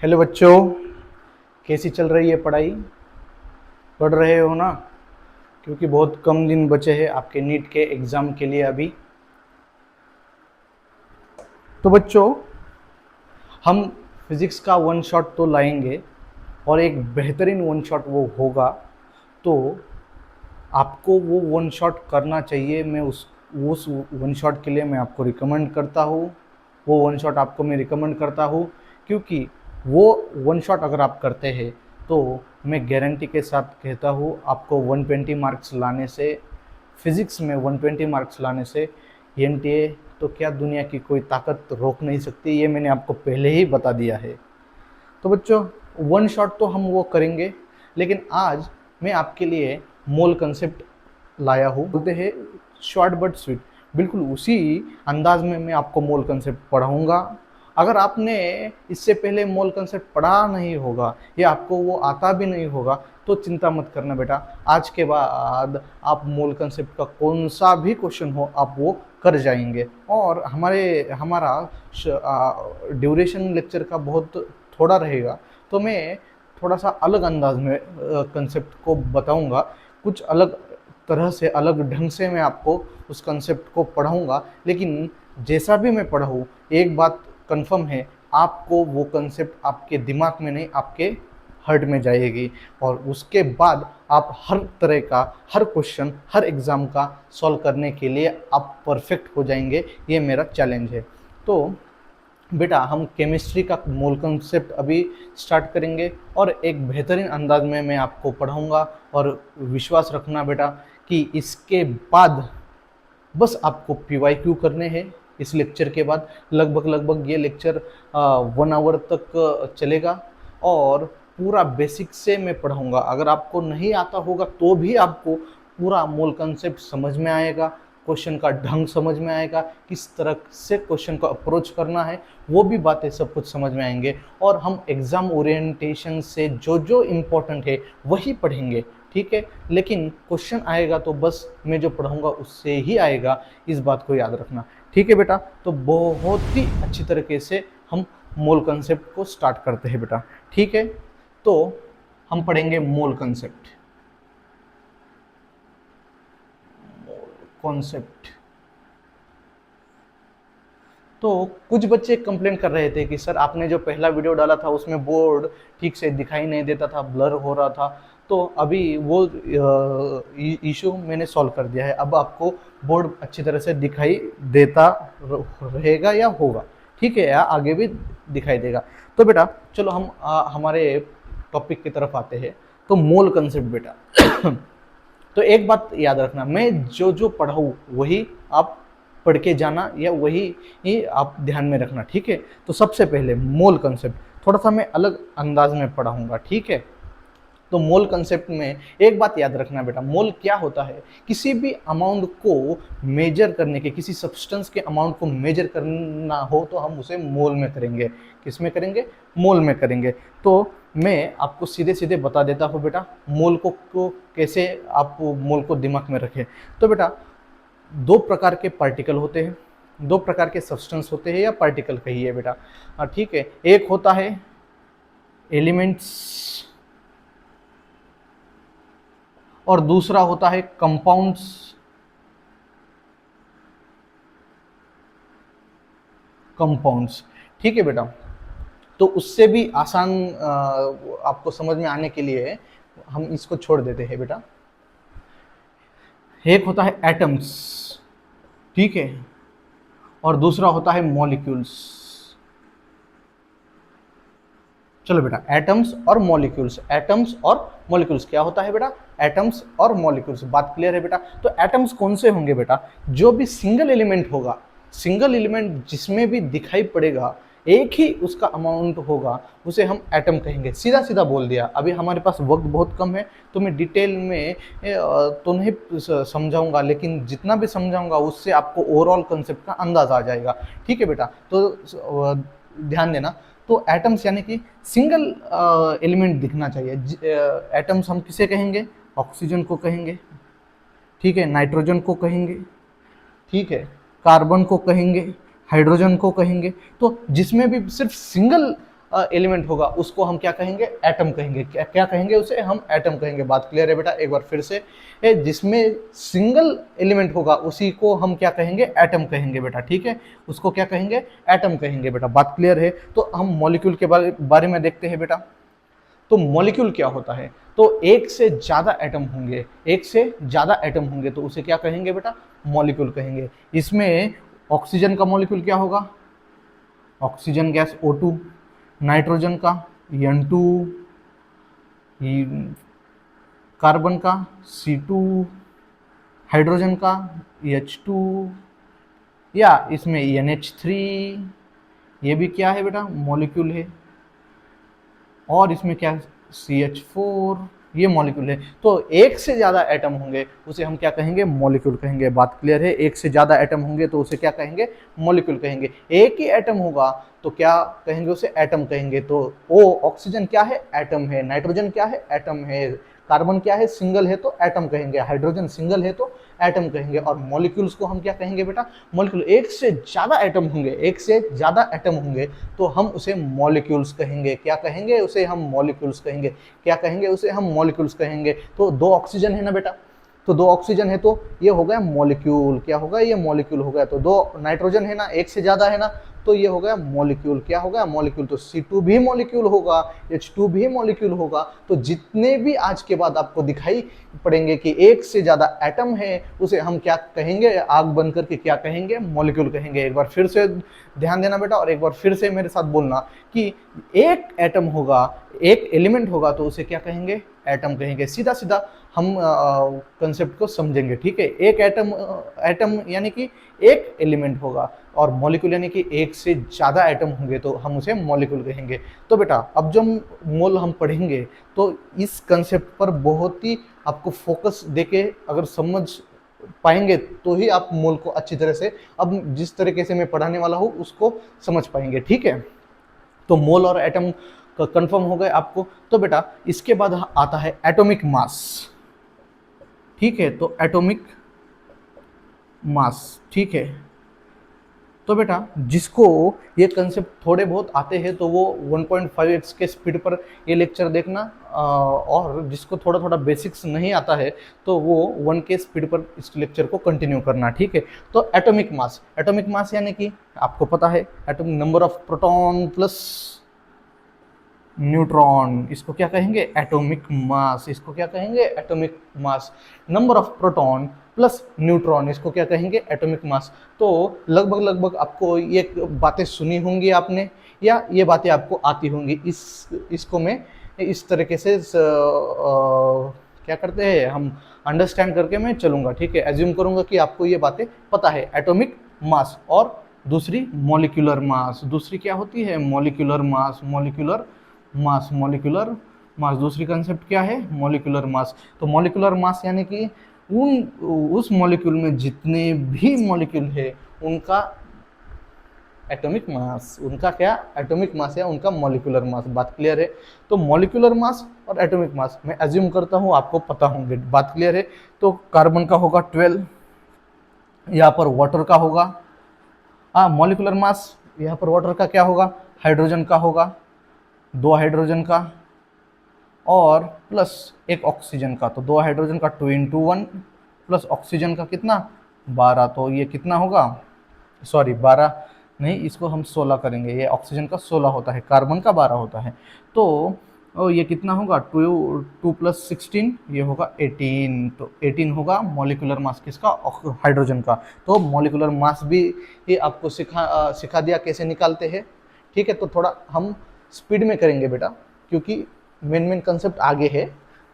Hello बच्चों, कैसी चल रही है पढ़ाई? पढ़ रहे हो ना? क्योंकि बहुत कम दिन बचे हैं आपके नीट के एग्ज़ाम के लिए अभी। तो बच्चों, हम फिज़िक्स का वन शॉट तो लाएंगे और एक बेहतरीन वन शॉट वो होगा। तो आपको वो वन शॉट करना चाहिए। मैं उस वन शॉट के लिए मैं आपको रिकमेंड करता हूँ। वो वन शॉट आपको मैं रिकमेंड करता हूँ क्योंकि वो वन शॉट अगर आप करते हैं तो मैं गारंटी के साथ कहता हूँ आपको 120 मार्क्स लाने से, फिज़िक्स में 120 मार्क्स लाने से एनटीए तो क्या दुनिया की कोई ताकत रोक नहीं सकती। ये मैंने आपको पहले ही बता दिया है। तो बच्चों, वन शॉट तो हम वो करेंगे, लेकिन आज मैं आपके लिए मोल कंसेप्ट लाया हूँ। बोलते हैं शॉर्ट बट स्वीट, बिल्कुल उसी अंदाज में मैं आपको मोल कंसेप्ट पढ़ाऊँगा। अगर आपने इससे पहले मोल कंसेप्ट पढ़ा नहीं होगा या आपको वो आता भी नहीं होगा तो चिंता मत करना बेटा। आज के बाद आप मोल कंसेप्ट का कौन सा भी क्वेश्चन हो आप वो कर जाएंगे। और हमारा ड्यूरेशन लेक्चर का बहुत थोड़ा रहेगा, तो मैं थोड़ा सा अलग अंदाज में कंसेप्ट को बताऊंगा। कुछ अलग तरह से, अलग ढंग से मैं आपको उस कंसेप्ट को पढ़ाऊंगा। लेकिन जैसा भी मैं पढ़ाऊँ, एक बात कंफर्म है, आपको वो कंसेप्ट आपके दिमाग में नहीं, आपके हार्ट में जाएगी। और उसके बाद आप हर तरह का, हर क्वेश्चन, हर एग्ज़ाम का सॉल्व करने के लिए आप परफेक्ट हो जाएंगे। ये मेरा चैलेंज है। तो बेटा, हम केमिस्ट्री का मूल कंसेप्ट अभी स्टार्ट करेंगे और एक बेहतरीन अंदाज में मैं आपको पढ़ाऊंगा। और विश्वास रखना बेटा कि इसके बाद बस आपको पीवाईक्यू करने हैं। इस लेक्चर के बाद लगभग ये लेक्चर 1 आवर तक चलेगा और पूरा बेसिक से मैं पढ़ाऊंगा। अगर आपको नहीं आता होगा तो भी आपको पूरा मूल कंसेप्ट समझ में आएगा, क्वेश्चन का ढंग समझ में आएगा, किस तरह से क्वेश्चन को अप्रोच करना है वो भी बातें सब कुछ समझ में आएंगे। और हम एग्ज़ाम ओरिएंटेशन से जो जो इम्पोर्टेंट है वही पढ़ेंगे, ठीक है। लेकिन क्वेश्चन आएगा तो बस मैं जो पढ़ाऊंगा उससे ही आएगा, इस बात को याद रखना, ठीक है बेटा। तो बहुत ही अच्छी तरीके से हम मोल कंसेप्ट को स्टार्ट करते हैं बेटा, ठीक है। तो हम पढ़ेंगे मोल कंसेप्ट। कॉन्सेप्ट तो कुछ बच्चे कंप्लेंट कर रहे थे कि सर आपने जो पहला वीडियो डाला था उसमें बोर्ड ठीक से दिखाई नहीं देता था, ब्लर हो रहा था। तो अभी वो इशू मैंने सॉल्व कर दिया है। अब आपको बोर्ड अच्छी तरह से दिखाई देता रहेगा या होगा, ठीक है, या आगे भी दिखाई देगा। तो बेटा चलो हम हमारे टॉपिक की तरफ आते हैं। तो मोल कंसेप्ट बेटा तो एक बात याद रखना, मैं जो जो पढ़ाऊँ वही आप पढ़ के जाना या वही ही आप ध्यान में रखना, ठीक है। तो सबसे पहले मोल कंसेप्ट थोड़ा सा मैं अलग अंदाज में पढ़ाऊंगा, ठीक है। तो मोल कंसेप्ट में एक बात याद रखना बेटा, मोल क्या होता है? किसी भी अमाउंट को मेजर करने के, किसी सब्सटेंस के अमाउंट को मेजर करना हो तो हम उसे मोल में करेंगे। किस में करेंगे? मोल में करेंगे। तो मैं आपको सीधे सीधे बता देता हूँ बेटा, मोल को कैसे आप मोल को दिमाग में रखें। तो बेटा, दो प्रकार के पार्टिकल होते हैं, दो प्रकार के सब्सटेंस होते हैं या पार्टिकल कहिए बेटा, ठीक है। एक होता है एलिमेंट्स और दूसरा होता है कंपाउंड्स। कंपाउंड्स, ठीक है बेटा। तो उससे भी आसान आपको समझ में आने के लिए हम इसको छोड़ देते हैं बेटा। एक होता है एटम्स, ठीक है, और दूसरा होता है मॉलिक्यूल्स। चलो बेटा, एटम्स और मॉलिक्यूल्स, एटम्स और मॉलिक्यूल्स क्या होता है बेटा? एटम्स और मॉलिक्यूल्स, बात क्लियर है बेटा। तो एटम्स कौन से होंगे बेटा? जो भी सिंगल एलिमेंट होगा, सिंगल एलिमेंट जिसमें भी दिखाई पड़ेगा, एक ही उसका अमाउंट होगा, उसे हम एटम कहेंगे। सीधा सीधा बोल दिया। अभी हमारे पास वक्त बहुत कम है तो मैं डिटेल में तो नहीं समझाऊंगा, लेकिन जितना भी समझाऊंगा उससे आपको ओवरऑल कंसेप्ट का अंदाज आ जाएगा, ठीक है बेटा। तो ध्यान देना। तो एटम्स यानी कि सिंगल एलिमेंट दिखना चाहिए। एटम्स हम किसे कहेंगे? ऑक्सीजन को कहेंगे, ठीक है, नाइट्रोजन को कहेंगे, ठीक है, कार्बन को कहेंगे, हाइड्रोजन को कहेंगे। तो जिसमें भी सिर्फ सिंगल एलिमेंट होगा उसको हम क्या कहेंगे, एटम कहेंगे। क्या क्या कहेंगे उसे, हम एटम कहेंगे। बात क्लियर है बेटा? एक बार फिर से, जिसमें सिंगल एलिमेंट होगा उसी को हम क्या कहेंगे, एटम कहेंगे बेटा। ठीक है, उसको क्या कहेंगे, एटम कहेंगे बेटा। बात क्लियर है? तो हम मॉलिक्यूल के बारे में देखते हैं बेटा। तो मॉलिक्यूल क्या होता है, तो एक से ज्यादा एटम होंगे, एक से ज्यादा एटम होंगे तो उसे क्या कहेंगे बेटा, मॉलिक्यूल कहेंगे। इसमें ऑक्सीजन का मॉलिक्यूल क्या होगा, ऑक्सीजन गैस O2, नाइट्रोजन का N2, कार्बन का C2, हाइड्रोजन का H2, या इसमें NH3, ये भी क्या है बेटा, मॉलिक्यूल है। और इसमें क्या, CH4, ये मॉलिक्यूल है। तो एक से ज्यादा एटम होंगे उसे हम क्या कहेंगे, मॉलिक्यूल कहेंगे। बात क्लियर है? एक से ज्यादा एटम होंगे तो उसे क्या कहेंगे, मॉलिक्यूल कहेंगे। एक ही एटम होगा तो क्या कहेंगे, उसे एटम कहेंगे। तो ओ ऑक्सीजन क्या है, एटम है। नाइट्रोजन क्या है, एटम है। कार्बन क्या है, सिंगल है तो एटम कहेंगे। हाइड्रोजन सिंगल है तो एटम कहेंगे। और मॉलिक्यूल्स को हम क्या कहेंगे बेटा, मॉलिक्यूल। एक से ज्यादा एटम होंगे, एक से ज्यादा एटम होंगे तो हम उसे मॉलिक्यूल्स कहेंगे। क्या कहेंगे उसे, हम मॉलिक्यूल्स कहेंगे। क्या कहेंगे उसे, हम मॉलिक्यूल्स कहेंगे। तो 2 ऑक्सीजन है ना बेटा, तो 2 ऑक्सीजन है तो ये हो गया मॉलिक्यूल। क्या होगा, ये मॉलिक्यूल हो गया। तो 2 नाइट्रोजन है ना, एक से ज्यादा है ना, तो ये हो गया मॉलिक्यूल। क्या हो गया, मॉलिक्यूल। तो C2 भी मॉलिक्यूल होगा, H2 भी मॉलिक्यूल होगा। तो जितने भी आज के बाद आपको दिखाई पड़ेंगे कि एक से ज्यादा एटम है उसे हम क्या कहेंगे, आग बंद करके क्या कहेंगे, मॉलिक्यूल कहेंगे। एक बार फिर से ध्यान देना बेटा, और एक बार फिर से मेरे साथ बोलना कि एक एटम होगा, एक एलिमेंट होगा तो उसे क्या कहेंगे, एटम कहेंगे। सीधा सीधा हम कंसेप्ट को समझेंगे। ठीक है, एक एटम, एटम यानी कि एक एलिमेंट होगा, और मॉलिक्यूल यानी कि एक से ज्यादा एटम होंगे तो हम उसे मॉलिक्यूल कहेंगे। तो बेटा अब जब मोल हम पढ़ेंगे तो इस कंसेप्ट पर बहुत ही आपको फोकस देके अगर समझ पाएंगे तो ही आप मोल को अच्छी तरह से, अब जिस तरीके से मैं पढ़ाने वाला हूँ उसको समझ पाएंगे। ठीक है, तो मोल और एटम कंफर्म हो गए आपको। तो बेटा इसके बाद आता है एटॉमिक मास। ठीक है, तो एटॉमिक मास, ठीक है। तो बेटा जिसको ये कंसेप्ट थोड़े बहुत आते हैं तो वो 1.5x के स्पीड पर ये लेक्चर देखना, और जिसको थोड़ा थोड़ा बेसिक्स नहीं आता है तो वो 1 के स्पीड पर इस लेक्चर को कंटिन्यू करना। ठीक है, तो एटॉमिक मास, एटॉमिक मास यानी कि आपको पता है atomic number of proton plus neutron, इसको क्या कहेंगे, एटॉमिक मास। इसको क्या कहेंगे, atomic mass. Number of proton plus neutron, इसको क्या कहेंगे, एटॉमिक मास। तो लगभग लगभग आपको ये बातें सुनी होंगी आपने, या ये बातें आपको आती होंगी। इसको मैं इस तरीके से क्या करते हैं हम, अंडरस्टैंड करके मैं चलूंगा। ठीक है, एज्यूम करूंगा कि आपको ये बातें पता है। एटॉमिक मास और दूसरी मॉलिक्यूलर मास। दूसरी क्या होती है, molecular mass. Molecular mass, molecular mass दूसरी कंसेप्ट क्या है, मॉलिक्यूलर मास। तो मॉलिक्यूलर मास यानी कि उस मॉलिक्यूल में जितने भी मॉलिक्यूल है उनका एटॉमिक मास, उनका क्या, एटॉमिक मास या उनका मॉलिक्यूलर मास। बात क्लियर है? तो मॉलिक्यूलर मास और एटॉमिक मास मैं एज्यूम करता हूं आपको पता होंगे। बात क्लियर है? तो कार्बन का होगा 12, यहाँ पर वाटर का होगा, मॉलिक्यूलर मास यहाँ पर वाटर का क्या होगा, हाइड्रोजन का होगा, 2 हाइड्रोजन का और प्लस 1 ऑक्सीजन का। तो 2 हाइड्रोजन का 2 × 1 प्लस ऑक्सीजन का कितना, 12। तो ये कितना होगा, सॉरी 12 नहीं, इसको हम 16 करेंगे। ये ऑक्सीजन का 16 होता है, कार्बन का 12 होता है। तो ये कितना होगा, 2 + 16, ये होगा 18। तो 18 होगा मॉलिक्यूलर मास किसका, हाइड्रोजन का। तो मॉलिक्यूलर मास भी ये आपको सिखा दिया कैसे निकालते हैं। ठीक है, तो थोड़ा हम स्पीड में करेंगे बेटा, क्योंकि मेन कंसेप्ट आगे है,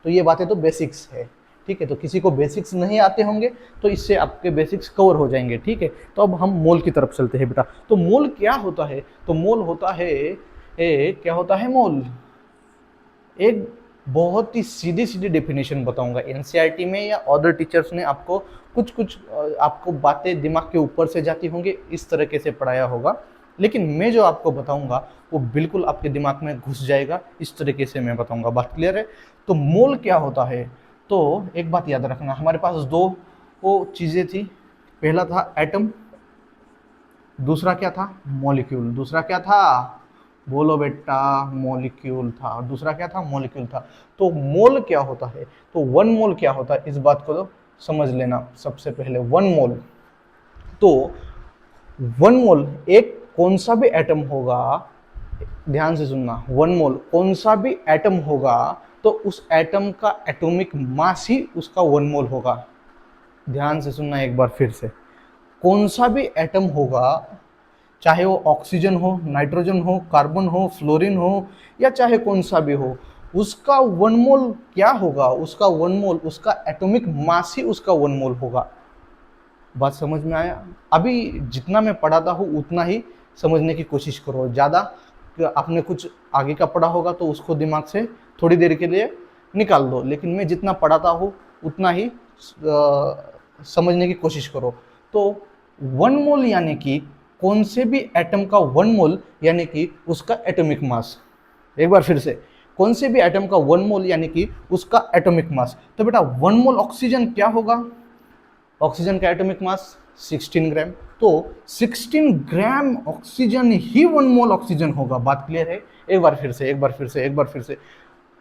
तो ये बातें तो बेसिक्स है। ठीक है, तो किसी को बेसिक्स नहीं आते होंगे तो इससे आपके बेसिक्स कवर हो जाएंगे। ठीक है, तो अब हम मोल की तरफ चलते हैं बेटा। तो मोल क्या होता है, तो मोल होता है क्या होता है मोल, एक बहुत ही सीधी सीधी डेफिनेशन बताऊंगा। एनसीईआरटी में या अदर टीचर्स ने आपको कुछ आपको बातें दिमाग के ऊपर से जाती होंगी, इस तरीके से पढ़ाया होगा, लेकिन मैं जो आपको बताऊंगा वो बिल्कुल आपके दिमाग में घुस जाएगा, इस तरीके से मैं बताऊंगा। बात क्लियर है? तो मोल क्या होता है, तो एक बात याद रखना, हमारे पास 2 चीज़ें थी। पहला था एटम, दूसरा क्या था, मॉलिक्यूल। दूसरा क्या था, बोलो बेटा, मॉलिक्यूल था। और दूसरा क्या था? मॉलिक्यूल था। तो मोल क्या होता है? तो वन मोल क्या होता है, इस बात को तो समझ लेना सबसे पहले। वन मोल, तो वन मोल एक कौन सा भी एटम होगा, ध्यान से सुनना, वन मोल कौन सा भी एटम होगा तो उस एटम का एटॉमिक मास ही उसका वन मोल होगा। ध्यान से सुनना एक बार फिर से, कौन सा भी एटम होगा, चाहे वो ऑक्सीजन हो, नाइट्रोजन हो, कार्बन हो, फ्लोरीन हो, या चाहे कौन सा भी हो, उसका वन मोल क्या होगा? उसका वन मोल, उसका एटॉमिक मास ही उसका वन मोल होगा। बात समझ में आया? अभी जितना मैं पढ़ाता हूँ उतना ही समझने की कोशिश करो। ज़्यादा आपने कुछ आगे का पढ़ा होगा तो उसको दिमाग से थोड़ी देर के लिए निकाल दो, लेकिन मैं जितना पढ़ाता हूँ उतना ही समझने की कोशिश करो। तो वन मोल यानी कि कौन से भी एटम का वन मोल यानी कि उसका एटॉमिक मास। एक बार फिर से, कौन से भी एटम का वन मोल यानी कि उसका एटॉमिक मास। तो बेटा वन मोल ऑक्सीजन क्या होगा? ऑक्सीजन का एटॉमिक मास 16 ग्राम। तो 16 ग्राम ऑक्सीजन ही वन मोल ऑक्सीजन होगा। बात क्लियर है? एक बार फिर से, एक बार फिर से, एक बार फिर से,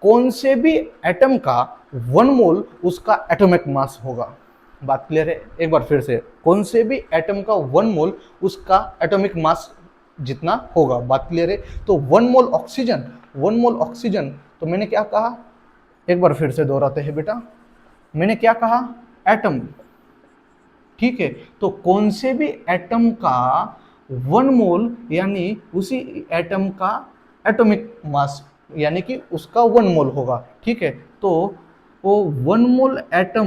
कौन से भी एटम का वन मोल उसका एटॉमिक मास होगा। बात क्लियर है? एक बार फिर से, कौन से भी एटम का वन मोल उसका एटॉमिक मास जितना होगा। बात क्लियर है? तो one mole oxygen, one mole oxygen, तो मैंने क्या कहा? एक बार फिर से दोहराते हैं बेटा, मैंने क्या कहा? एटम। ठीक है, तो कौन से भी एटम का वन मोल यानी उसी एटम का एटॉमिक मास यानी कि उसका वन मोल होगा। ठीक है, तो वो वन मोल एटम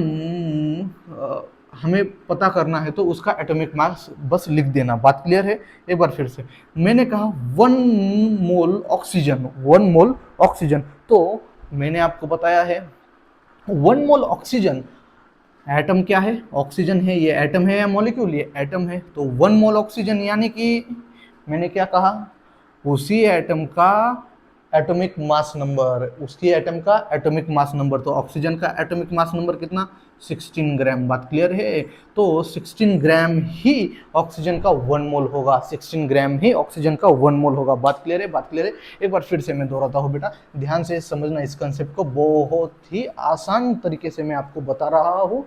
हमें पता करना है तो उसका एटॉमिक मास बस लिख देना। बात क्लियर है? एक बार फिर से, मैंने कहा one mole oxygen, one mole oxygen, तो मैंने आपको बताया है वन मोल ऑक्सीजन, एटम क्या है? ऑक्सीजन है। ये एटम है या मॉलिक्यूल? ये एटम है। तो वन मोल ऑक्सीजन यानी कि मैंने क्या कहा? उसी एटम का एटॉमिक मास नंबर, उसकी एटम का एटॉमिक मास नंबर। तो ऑक्सीजन का एटॉमिक मास नंबर कितना? 16 ग्राम। बात क्लियर है? तो 16 ग्राम ही ऑक्सीजन का वन मोल होगा, 16 ग्राम ही ऑक्सीजन का वन मोल होगा। बात क्लियर है? बात क्लियर है? एक बार फिर से मैं दोहराता हूँ बेटा, ध्यान से समझना इस कंसेप्ट को। बहुत ही आसान तरीके से मैं आपको बता रहा हूँ।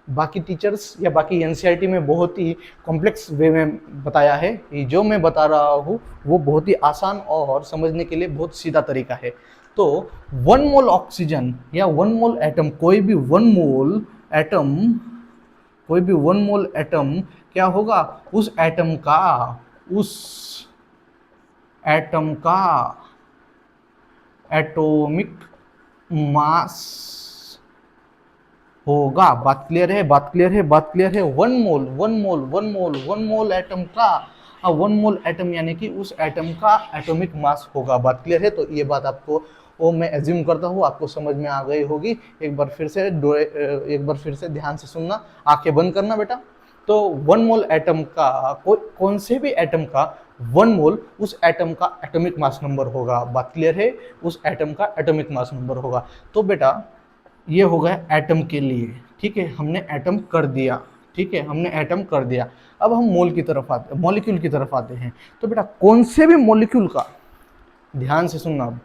बाकी टीचर्स या बाकी एनसीईआरटी में बहुत ही कॉम्प्लेक्स वे में बताया है, ये जो मैं बता रहा हूँ वो बहुत ही आसान और समझने के लिए बहुत सीधा तरीका है। तो वन मोल ऑक्सीजन या वन मोल एटम, कोई भी वन मोल एटम, कोई भी वन मोल एटम क्या होगा? उस एटम का, उस एटम का एटॉमिक मास होगा। बात क्लियर है? बात क्लियर है? बात क्लियर है? One mole, one mole, one mole, one mole atom का, वन मोल एटम यानी कि उस एटम का एटॉमिक मास होगा। बात क्लियर है? तो ये बात आपको, वो मैं एज्यूम करता हूँ आपको समझ में आ गई होगी। एक बार फिर से एक बार फिर से ध्यान से सुनना, आंखें बंद करना बेटा। तो वन मोल एटम का, कौन से भी एटम का वन मोल उस एटम का एटॉमिक मास नंबर होगा। बात क्लियर है? उस एटम का एटॉमिक मास नंबर होगा। तो बेटा ये हो गया एटम के लिए। ठीक है, हमने एटम कर दिया। ठीक है, हमने एटम कर दिया। अब हम मोल की तरफ आते, मॉलिक्यूल की तरफ आते हैं। तो बेटा कौन से भी मॉलिक्यूल का, ध्यान से सुनना,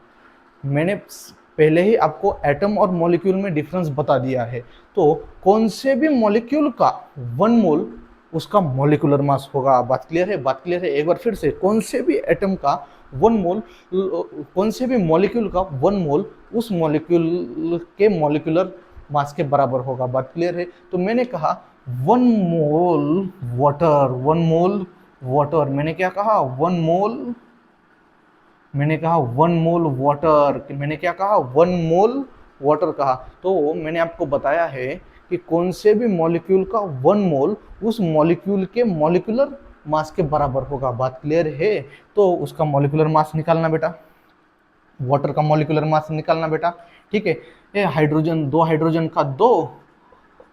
मैंने पहले ही आपको एटम और मॉलिक्यूल में डिफरेंस बता दिया है। तो कौन से भी मॉलिक्यूल का वन मोल उसका मॉलिक्यूलर मास होगा। बात क्लियर है? बात क्लियर है? एक बार फिर से, कौन से भी एटम का वन मोल, कौन से भी मॉलिक्यूल का वन मोल उस मॉलिक्यूल के मॉलिक्यूलर मास के बराबर होगा। बात क्लियर है? तो मैंने कहा one mole water, one mole water, मैंने क्या कहा? वन मोल, मैंने कहा वन मोल वाटर, मैंने क्या कहा? वन मोल वाटर कहा। तो मैंने आपको बताया है कि कौन से भी मॉलिक्यूल का वन मोल उस मॉलिक्यूल के मॉलिक्यूलर मास के बराबर होगा। बात क्लियर है? तो उसका मॉलिक्यूलर मास निकालना बेटा, वाटर का मॉलिक्यूलर मास निकालना बेटा। ठीक है, ये हाइड्रोजन, दो हाइड्रोजन का 2,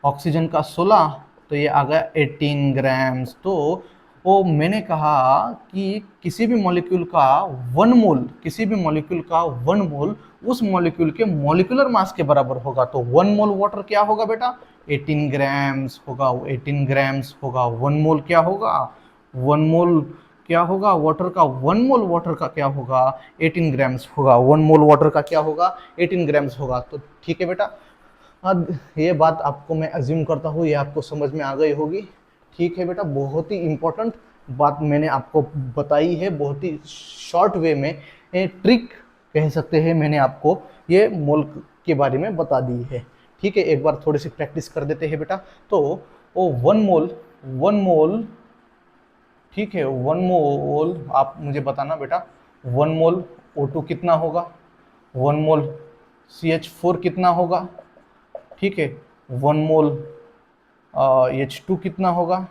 ऑक्सीजन का 16, तो ये आ गया 18 ग्राम्स। तो वो मैंने कहा कि किसी भी मॉलिक्यूल का वन मोल, किसी भी मॉलिक्यूल का वन मोल उस मॉलिक्यूल के मॉलिक्यूलर मास के बराबर होगा। तो वन मोल वाटर क्या होगा बेटा? 18 ग्राम्स होगा, 18 ग्राम्स होगा। वन मोल क्या होगा? वन मोल क्या होगा, वाटर का 1 मोल वाटर का क्या होगा, 18 ग्राम्स होगा। 1 मोल वाटर का क्या होगा, 18 ग्राम्स होगा। तो ठीक है बेटा, अब ये बात आपको मैं अज्यूम करता हूँ ये आपको समझ में आ गई होगी। ठीक है बेटा, बहुत ही इम्पोर्टेंट बात मैंने आपको बताई है, बहुत ही शॉर्ट वे में, ट्रिक कह सकते हैं, मैंने आपको ये मोल के बारे में बता दी है। ठीक है, एक बार थोड़ी सी प्रैक्टिस कर देते हैं बेटा। तो वो 1 मोल, ठीक है, 1 मोल आप मुझे बताना बेटा, 1 मोल O2 कितना होगा, 1 मोल CH4 कितना होगा, ठीक है, 1 मोल H2 कितना होगा,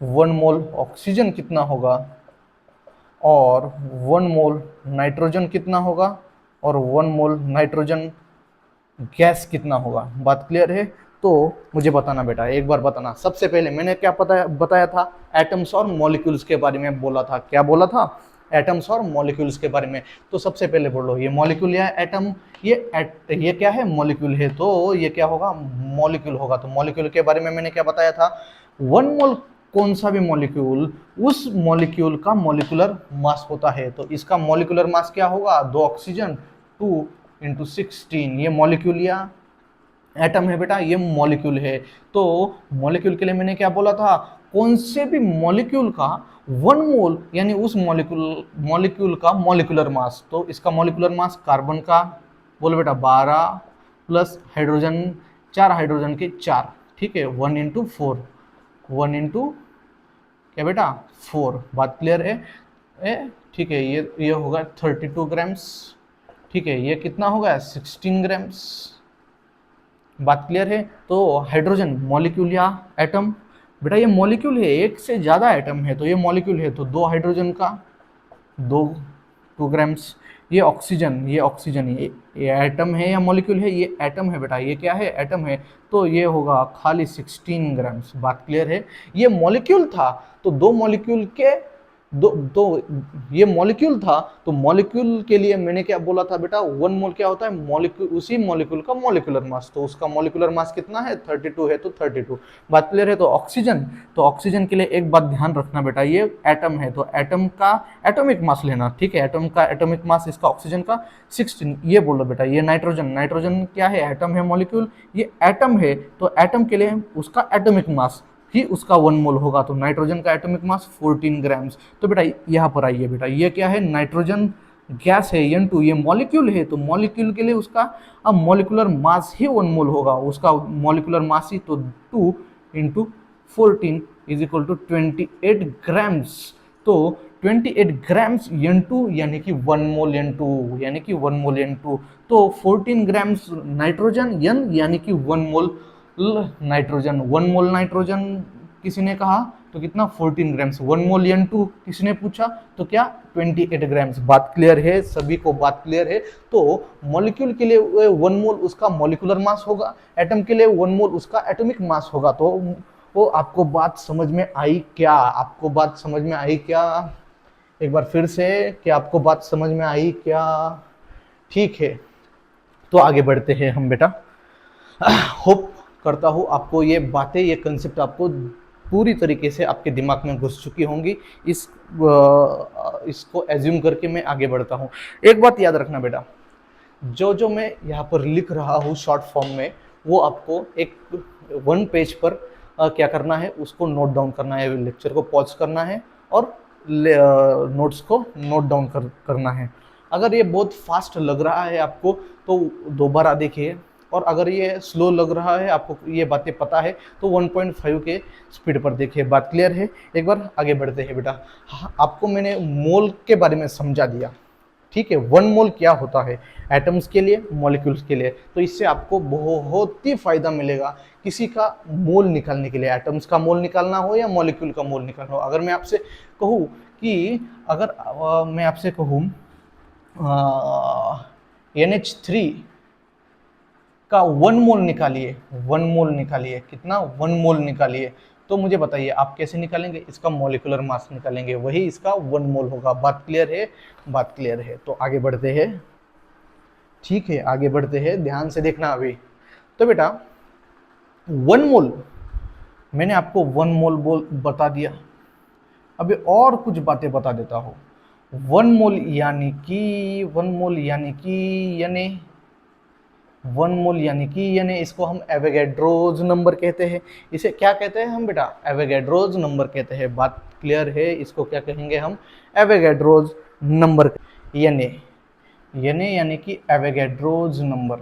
1 मोल ऑक्सीजन कितना होगा, और 1 मोल नाइट्रोजन कितना होगा, और 1 मोल नाइट्रोजन गैस कितना होगा। बात क्लियर है? तो मुझे बताना बेटा, एक बार बताना। सबसे पहले मैंने क्या बताया था, एटम्स और मॉलिक्यूल्स के बारे में बोला था। क्या बोला था? एटम्स और मॉलिक्यूल्स के बारे में। तो सबसे पहले बोलो, ये मॉलिक्यूल या एटम, ये क्या है, मॉलिक्यूल है। तो ये क्या होगा, मॉलिक्यूल होगा। तो मॉलिक्यूल के बारे में मैंने क्या बताया था, 1 मोल कौन सा भी मॉलिक्यूल, उस मॉलिक्यूल का मॉलिक्यूलर मास होता है। तो इसका मॉलिक्यूलर मास क्या होगा, 2 ऑक्सीजन 2 इंटू 16, ये मॉलिक्यूल या एटम है बेटा, ये मॉलिक्यूल है। तो मॉलिक्यूल के लिए मैंने क्या बोला था, कौन से भी मॉलिक्यूल का 1 मोल यानी उस मॉलिक्यूल का मॉलिक्यूलर मास। तो इसका मॉलिक्यूलर मास कार्बन का, बोलो बेटा, 12 प्लस हाइड्रोजन, 4 हाइड्रोजन के 4, ठीक है, 1 इंटू 4, 1 इंटू क्या बेटा 4। बात क्लियर है? ठीक है, ये होगा 32 ग्राम्स, ठीक है, ये कितना होगा 16 ग्राम्स। बात क्लियर है? तो हाइड्रोजन मॉलिक्यूल या एटम, बेटा ये मॉलिक्यूल है, एक से ज्यादा एटम है तो ये मॉलिक्यूल है। तो 2 हाइड्रोजन का 2 2 ग्राम्स। ये ऑक्सीजन ये एटम है या मॉलिक्यूल है, ये एटम है बेटा, ये क्या है, एटम है। तो ये होगा खाली 16 ग्राम्स। बात क्लियर है? ये मॉलिक्यूल था, तो 2 मॉलिक्यूल के दो ये मॉलिक्यूल था, तो मॉलिक्यूल के लिए मैंने क्या बोला था बेटा, 1 मोल क्या होता है, मॉलिक्यूल, उसी मॉलिक्यूल का मॉलिक्यूलर मास। तो उसका मॉलिक्यूलर मास कितना है, 32 है, तो 32। बात क्लियर है? तो ऑक्सीजन के लिए एक बात ध्यान रखना बेटा, ये एटम है तो एटम का एटॉमिक मास लेना, ठीक है, एटम का एटॉमिक मास इसका ऑक्सीजन का 16। ये बोलो बेटा, ये नाइट्रोजन क्या है, एटम है, मॉलिक्यूल, ये एटम है, तो एटम के लिए उसका एटॉमिक मास ही उसका 1 मोल होगा। तो नाइट्रोजन का एटॉमिक मास 14 ग्राम्स। तो बेटा यहाँ पर आइए बेटा, ये क्या है, नाइट्रोजन गैस है, N2, ये मॉलिक्यूल है, तो मॉलिक्यूल के लिए उसका अब मॉलिक्यूलर मास ही 1 मोल होगा, उसका मॉलिक्यूलर मास ही। तो 2 into 14 is equal to 28 grams. तो 28 ग्राम्स N2 यानी कि 1 मोल N2, यानी कि 1 मोल N2। तो 14 ग्राम्स नाइट्रोजन N यानी कि 1 मोल नाइट्रोजन। 1 मोल नाइट्रोजन किसी ने कहा तो कितना, 14 ग्राम्स। 1 मोल N2 किसी ने पूछा तो क्या, 28 ग्राम्स। बात क्लियर है सभी को? बात क्लियर है? तो मॉलिक्यूल के लिए 1 मोल उसका मॉलिक्यूलर मास होगा, एटम के लिए 1 मोल उसका एटॉमिक मास होगा। तो वो आपको बात समझ में आई क्या? आपको बात समझ में आई क्या? एक बार फिर से, कि आपको बात समझ में आई क्या? ठीक है, तो आगे बढ़ते हैं हम बेटा। होप करता हूँ आपको ये बातें, ये कंसेप्ट आपको पूरी तरीके से आपके दिमाग में घुस चुकी होंगी। इसको एज्यूम करके मैं आगे बढ़ता हूँ। एक बात याद रखना बेटा, जो मैं यहाँ पर लिख रहा हूँ शॉर्ट फॉर्म में, वो आपको एक 1 पेज पर क्या करना है, उसको नोट डाउन करना है, लेक्चर को पॉज करना है और नोट्स को नोट डाउन करना है। अगर ये बहुत फास्ट लग रहा है आपको तो दोबारा देखिए, और अगर ये स्लो लग रहा है, आपको ये बातें पता है, तो 1.5 के स्पीड पर देखिए। बात क्लियर है? एक बार आगे बढ़ते हैं बेटा। आपको मैंने मोल के बारे में समझा दिया, ठीक है, 1 मोल क्या होता है एटम्स के लिए, मॉलिक्यूल्स के लिए। तो इससे आपको बहुत ही फायदा मिलेगा किसी का मोल निकालने के लिए, एटम्स का मोल निकालना हो या मॉलिक्यूल का मोल निकालना हो। अगर मैं आपसे कहूँ कि अगर मैं आपसे कहूँ NH3 का 1 मोल निकालिए, 1 मोल निकालिए, कितना, 1 मोल निकालिए, तो मुझे बताइए आप कैसे निकालेंगे, इसका मॉलिक्यूलर मास निकालेंगे, वही इसका 1 मोल होगा। बात क्लियर है? बात क्लियर है? तो आगे बढ़ते हैं, ठीक है, आगे बढ़ते हैं, ध्यान से देखना अभी। तो बेटा 1 मोल, मैंने आपको 1 मोल बता दिया, अभी और कुछ बातें बता देता हूँ। वन मोल यानी कि वन मोल यानी कि यानी वन मोल यानी कि यानी इसको हम एवोगैड्रोज नंबर कहते हैं। इसे क्या कहते हैं हम बेटा? एवोगैड्रोज नंबर कहते हैं। बात क्लियर है? इसको क्या कहेंगे हम? Avogadro's number. यानी यानी कि एवोगैड्रोज नंबर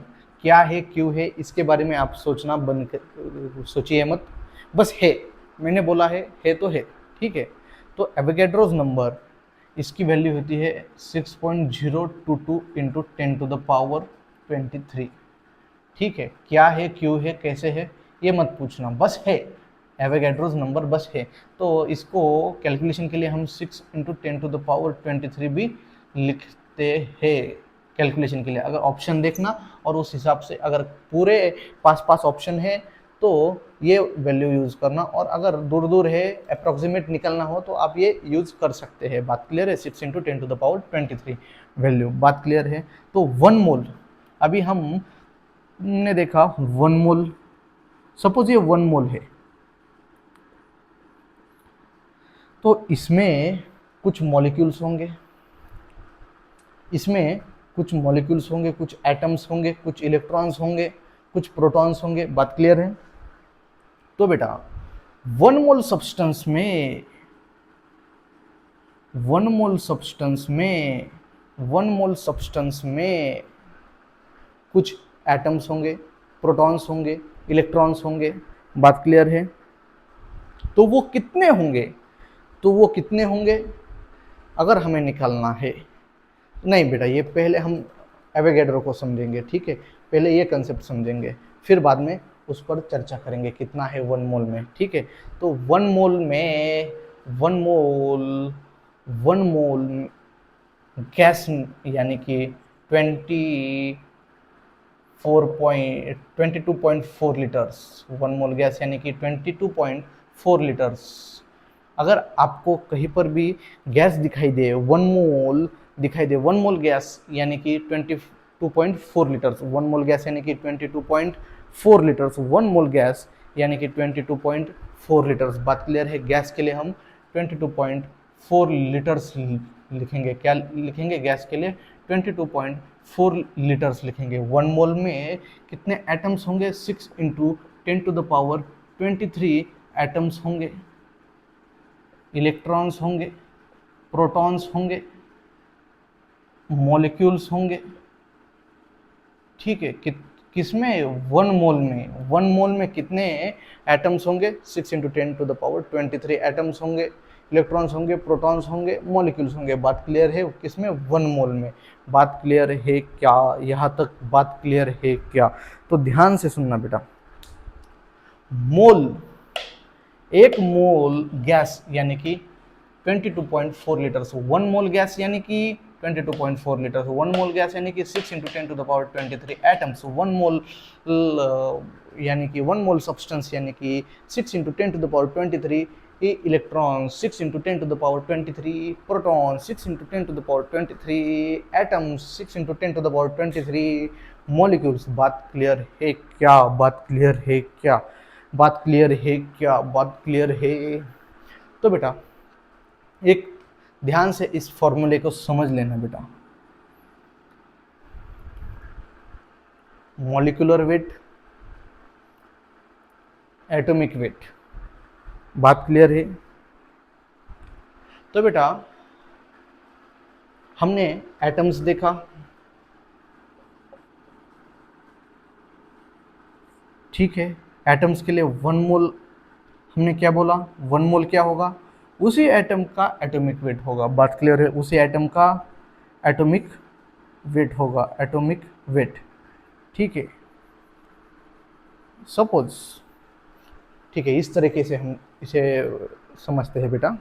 क्या है, क्यों है, इसके बारे में आप सोचना बंद कर सोचिए मत, बस है, मैंने बोला है तो है, ठीक है। तो एवोगैड्रोज नंबर, इसकी वैल्यू होती है 6.022 इंटू 10⁻23। ठीक है, क्या है, क्यों है, कैसे है, ये मत पूछना, बस है, एवोगैड्रोज नंबर बस है। तो इसको कैलकुलेशन के लिए हम 6 इंटू 10⁻23 भी लिखते हैं कैलकुलेशन के लिए। अगर ऑप्शन देखना और उस हिसाब से अगर पूरे पास ऑप्शन है तो ये वैल्यू यूज करना, और अगर दूर दूर है अप्रोक्सीमेट निकलना हो तो आप ये यूज कर सकते हैं। बात क्लियर है? 6 इंटू 10⁻23 वैल्यू, बात क्लियर है? तो वन मोल, अभी हमने देखा वन मोल, सपोज ये वन मोल है, तो इसमें कुछ मॉलिक्यूल्स होंगे, इसमें कुछ मॉलिक्यूल्स होंगे, कुछ एटम्स होंगे, कुछ इलेक्ट्रॉन्स होंगे, कुछ प्रोटॉन्स होंगे। बात क्लियर है? तो बेटा वन मोल सब्सटेंस में वन मोल सब्सटेंस में वन मोल सब्सटेंस में कुछ एटम्स होंगे, प्रोटॉन्स होंगे, इलेक्ट्रॉन्स होंगे। बात क्लियर है? तो वो कितने होंगे? अगर हमें निकालना है, नहीं बेटा, ये पहले हम एवोगैड्रो को समझेंगे, ठीक है, पहले ये कंसेप्ट समझेंगे, फिर बाद में उस पर चर्चा करेंगे कितना है वन मोल में, ठीक है। तो वन मोल में वन मोल गैस यानी कि 22.4 लीटर्स, वन मोल गैस यानी कि 22.4 लीटर्स। अगर आपको कहीं पर भी गैस दिखाई दे, वन मोल गैस यानी कि 22.4 लीटर्स, वन मोल गैस यानी कि 22.4 लीटर्स, वन मोल गैस यानी कि 22.4 लीटर्स। बात क्लियर है? गैस के लिए हम 22.4 लीटर्स लिखेंगे। क्या लिखेंगे? गैस के लिए 22.4 लीटर्स लिखेंगे। वन मोल में कितने एटम्स होंगे? 6 इंटू 10⁻23 एटम्स होंगे, इलेक्ट्रॉन्स होंगे, प्रोटॉन्स होंगे, मॉलिक्यूल्स होंगे, ठीक है। किसमें? वन मोल में कितने एटम्स होंगे? 6 इंटू 10⁻23 एटम्स होंगे, इलेक्ट्रॉन्स होंगे, प्रोटॉन्स होंगे, मॉलिक्यूल्स होंगे। बात क्लियर है? किसमें? वन मोल में। बात क्लियर है क्या? यहाँ तक बात क्लियर है क्या? तो ध्यान से सुनना बेटा। मोल, एक मोल गैस यानी कि 22.4 लीटर्स, वन मोल गैस यानी कि 22.4 लीटर्स, वन मोल गैस यानी कि 6 इंटू 10⁻23 एटम्स, वन मोल यानी कि वन मोल सब्सटेंस यानी कि 6 into 10⁻23 electron, 6 into 10⁻23 proton, 6 into 10⁻23 atoms, 6 into 10⁻23 molecules. बात क्लियर है क्या? बात क्लियर है क्या? बात क्लियर है क्या? बात क्लियर है? तो बेटा एक ध्यान से इस फॉर्मूले को समझ लेना बेटा। Molecular wait, atomic weight. बात क्लियर है? तो बेटा हमने एटम्स देखा, ठीक है। एटम्स के लिए वन मोल, हमने क्या बोला? वन मोल क्या होगा? उसी एटम का एटॉमिक वेट होगा। बात क्लियर है? उसी एटम का एटॉमिक वेट होगा, एटॉमिक वेट, ठीक है। सपोज, ठीक है, इस तरीके से हम इसे समझते हैं बेटा।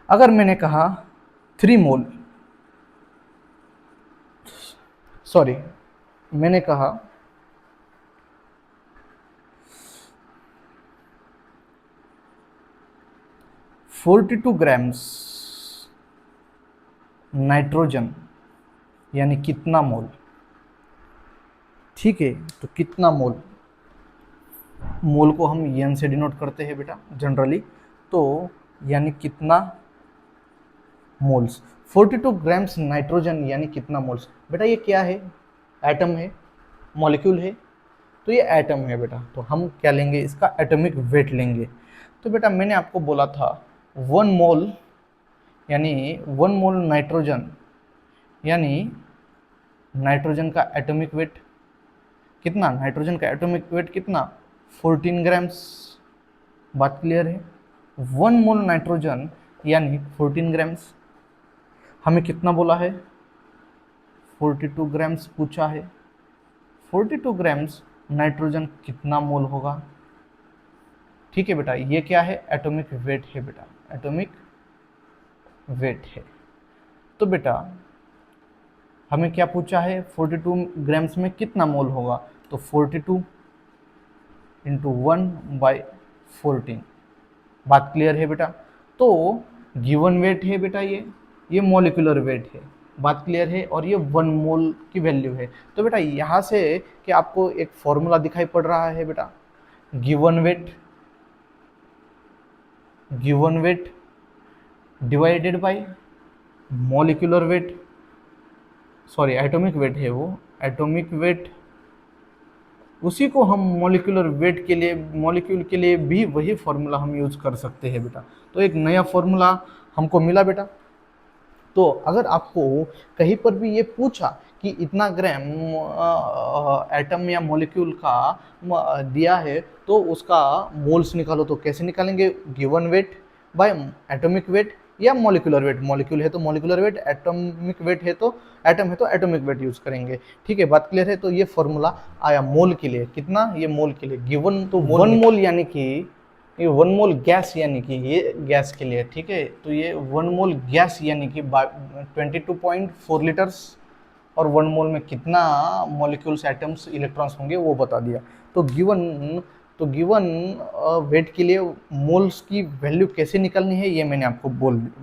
अगर मैंने कहा 3 मोल, सॉरी, मैंने कहा 42 ग्राम्स नाइट्रोजन, यानी कितना मोल, ठीक है। तो कितना मोल, मोल को हम एन से डिनोट करते हैं बेटा जनरली। तो यानी कितना मोल्स। 42 ग्राम्स नाइट्रोजन यानी कितना मोल्स। बेटा ये क्या है, एटम है, मॉलिक्यूल है, तो ये एटम है बेटा, तो हम क्या लेंगे, इसका एटॉमिक वेट लेंगे। तो बेटा मैंने आपको बोला था 1 मोल यानी 1 मोल नाइट्रोजन यानी नाइट्रोजन का एटॉमिक वेट कितना, नाइट्रोजन का एटॉमिक वेट कितना, 14 ग्राम्स। बात क्लियर है। 1 मोल नाइट्रोजन यानी 14 ग्राम्स। हमें कितना बोला है, 42 ग्राम्स पूछा है। 42 ग्राम्स नाइट्रोजन कितना मोल होगा। ठीक है बेटा, ये क्या है, एटॉमिक वेट है बेटा, एटॉमिक वेट है। तो बेटा हमें क्या पूछा है, 42 ग्राम्स में कितना मोल होगा, तो 42 इंटू 1/14। बात क्लियर है बेटा। तो गिवन वेट है बेटा, ये मॉलिक्यूलर वेट है। बात क्लियर है, और ये 1 मोल की वैल्यू है। तो बेटा यहाँ से कि आपको एक फॉर्मूला दिखाई पड़ रहा है बेटा, given weight divided by molecular weight, sorry atomic weight है वो, एटॉमिक वेट, उसी को हम मॉलिक्यूलर वेट के लिए, मॉलिक्यूल के लिए भी वही फॉर्मूला हम यूज कर सकते हैं बेटा। तो एक नया फॉर्मूला हमको मिला बेटा। तो अगर आपको कहीं पर भी ये पूछा कि इतना ग्राम एटम या मॉलिक्यूल का दिया है तो उसका मोल्स निकालो, तो कैसे निकालेंगे, given weight by atomic weight या मॉलिक्यूलर वेट, मॉलिक्यूल है तो मॉलिक्यूलर वेट, एटॉमिक वेट है तो एटम है तो एटॉमिक वेट यूज करेंगे। ठीक है, बात क्लियर है। तो ये फॉर्मूला आया मोल के लिए, कितना, ये मोल के लिए गिवन, तो 1 मोल यानी कि ये 1 मोल गैस यानी कि ये गैस के लिए। ठीक है, तो ये 1 मोल गैस यानी कि 22.4 लीटर्स, और 1 मोल में कितना मॉलिक्यूल्स, एटम्स, इलेक्ट्रॉन्स होंगे वो बता दिया। तो गिवन वेट के लिए मोल्स की वैल्यू कैसे निकालनी है ये मैंने आपको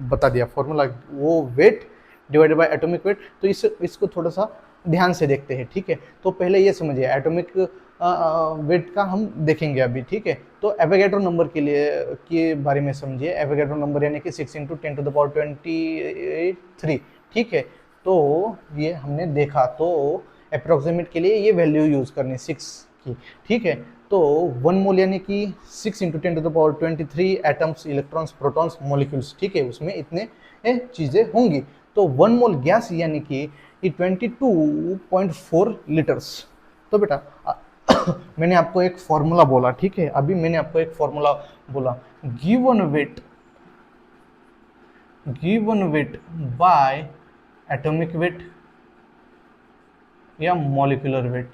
बता दिया, फॉर्मूला वो weight divided by atomic weight. तो इसको थोड़ा सा ध्यान से देखते हैं। ठीक है, तो पहले ये समझिए एटॉमिक वेट का हम देखेंगे अभी। ठीक है, तो एवोगैड्रो नंबर के बारे में समझिए। एवोगैड्रो नंबर यानी कि 6 × 10⁻23। ठीक है, तो ये हमने देखा, तो अप्रोक्सीमेट के लिए ये वैल्यू यूज करनी 6 की। ठीक है, तो 1 मोल यानी कि 6 × 10⁻23 एटम्स, इलेक्ट्रॉन्स, प्रोटॉन्स, मॉलिक्यूल्स। ठीक है, उसमें इतने चीजें होंगी। तो 1 मोल गैस यानी कि 22.4 लीटर्स। तो बेटा मैंने आपको एक फॉर्मूला बोला। ठीक है, अभी मैंने आपको एक फॉर्मूला बोला, given weight by atomic weight या मॉलिक्यूलर वेट।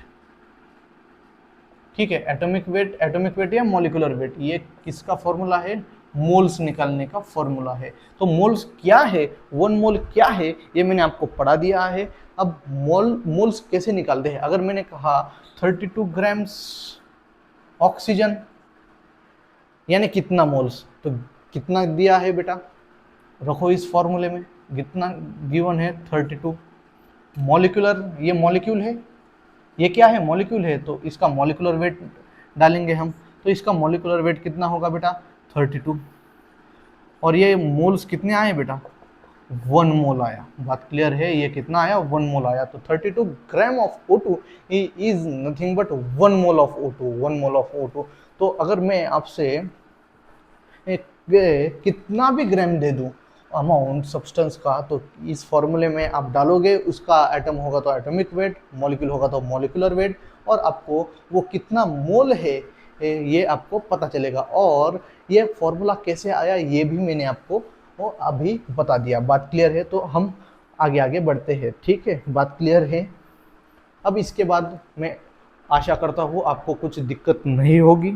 ठीक है, एटॉमिक वेट या मॉलिक्यूलर वेट, ये किसका फॉर्मूला है, मोल्स निकालने का फॉर्मूला है। तो मोल्स क्या है, 1 मोल क्या है, ये मैंने आपको पढ़ा दिया है। अब मोल्स कैसे निकालते हैं। अगर मैंने कहा 32 ग्राम्स ऑक्सीजन यानी कितना मोल्स, तो कितना दिया है बेटा, रखो इस फॉर्मूले में, कितना गिवन है 32। मॉलिक्यूलर, ये मॉलिक्यूल है, ये क्या है, मॉलिक्यूल है, तो इसका मॉलिक्यूलर वेट डालेंगे हम। तो इसका मॉलिक्यूलर वेट कितना होगा बेटा, 32। और ये मोल्स कितने आए बेटा, 1 मोल आया। बात क्लियर है, ये कितना आया, 1 मोल आया। तो 32 gram of O2 is nothing but 1 mole of O2, 1 mole of O2। तो अगर मैं आपसे कितना भी ग्राम दे दूं अमाउंट सब्सटेंस का, तो इस फॉर्मूले में आप डालोगे, उसका एटम होगा तो एटॉमिक वेट, मॉलिक्यूल होगा तो मॉलिक्यूलर वेट, और आपको वो कितना मोल है ये आपको पता चलेगा। और ये फॉर्मूला कैसे आया ये भी मैंने आपको वो अभी बता दिया। बात क्लियर है, तो हम आगे बढ़ते हैं। ठीक है, बात क्लियर है। अब इसके बाद मैं आशा करता हूँ आपको कुछ दिक्कत नहीं होगी,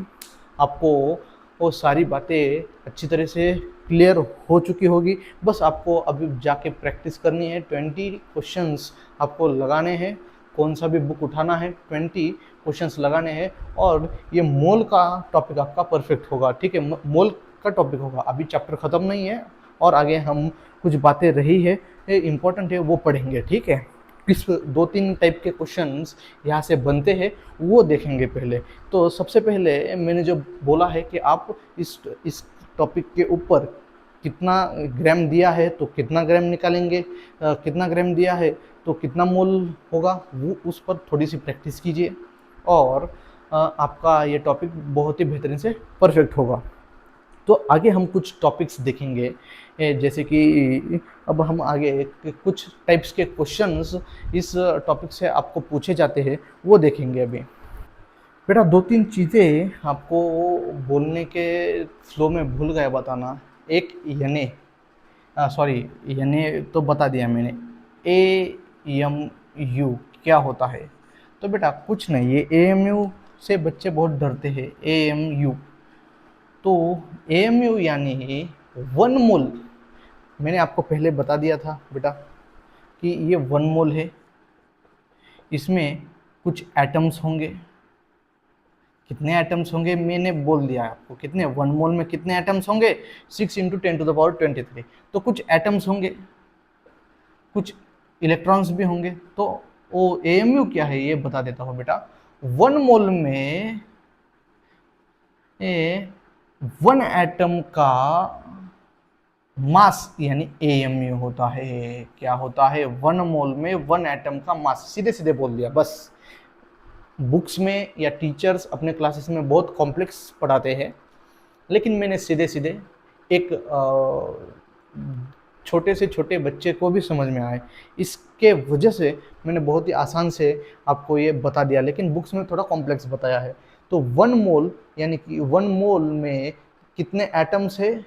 आपको वो सारी बातें अच्छी तरह से क्लियर हो चुकी होगी। बस आपको अभी जाके प्रैक्टिस करनी है। 20 क्वेश्चंस आपको लगाने हैं, कौन सा भी बुक उठाना है, 20 क्वेश्चंस लगाने हैं, और ये मोल का टॉपिक आपका परफेक्ट होगा। ठीक है, मोल का टॉपिक होगा, अभी चैप्टर ख़त्म नहीं है, और आगे हम कुछ बातें रही है इम्पोर्टेंट है वो पढ़ेंगे। ठीक है, किस 2-3 टाइप के क्वेश्चंस यहाँ से बनते हैं वो देखेंगे पहले। तो सबसे पहले मैंने जो बोला है कि आप इस टॉपिक के ऊपर कितना ग्राम दिया है तो कितना ग्राम निकालेंगे, कितना ग्राम दिया है तो कितना मोल होगा, वो उस पर थोड़ी सी प्रैक्टिस कीजिए और आपका ये टॉपिक बहुत ही बेहतरीन से परफेक्ट होगा। तो आगे हम कुछ टॉपिक्स देखेंगे, जैसे कि अब हम आगे कुछ टाइप्स के क्वेश्चंस इस टॉपिक से आपको पूछे जाते हैं वो देखेंगे अभी। बेटा दो तीन चीज़ें आपको बोलने के फ्लो में भूल गया बताना। एक यने, सॉरी यने तो बता दिया मैंने। ए एम यू क्या होता है? तो बेटा कुछ नहीं, ये ए एम यू से बच्चे बहुत डरते हैं। ए एम यू, तो ए एम यू यानी वन मोल। मैंने आपको पहले बता दिया था बेटा कि ये वन मोल है, इसमें कुछ एटम्स होंगे। कितने एटम्स होंगे मैंने बोल दिया आपको, कितने, वन मोल में कितने एटम्स होंगे, 6 × 10⁻23। तो कुछ एटम्स होंगे, कुछ इलेक्ट्रॉन्स भी होंगे। तो वो एएमयू क्या है ये बता देता हूँ बेटा। वन मोल में वन एटम का मास यानी एएमयू होता है। क्या होता है? वन मोल में वन एटम का मास। सीधे सीधे बोल दिया बस। बुक्स में या टीचर्स अपने क्लासेस में बहुत कॉम्प्लेक्स पढ़ाते हैं, लेकिन मैंने सीधे सीधे एक छोटे से छोटे बच्चे को भी समझ में आए, इसके वजह से मैंने बहुत ही आसान से आपको ये बता दिया, लेकिन बुक्स में थोड़ा कॉम्प्लेक्स बताया है। तो वन मोल यानी कि वन मोल में कितने एटम्स है?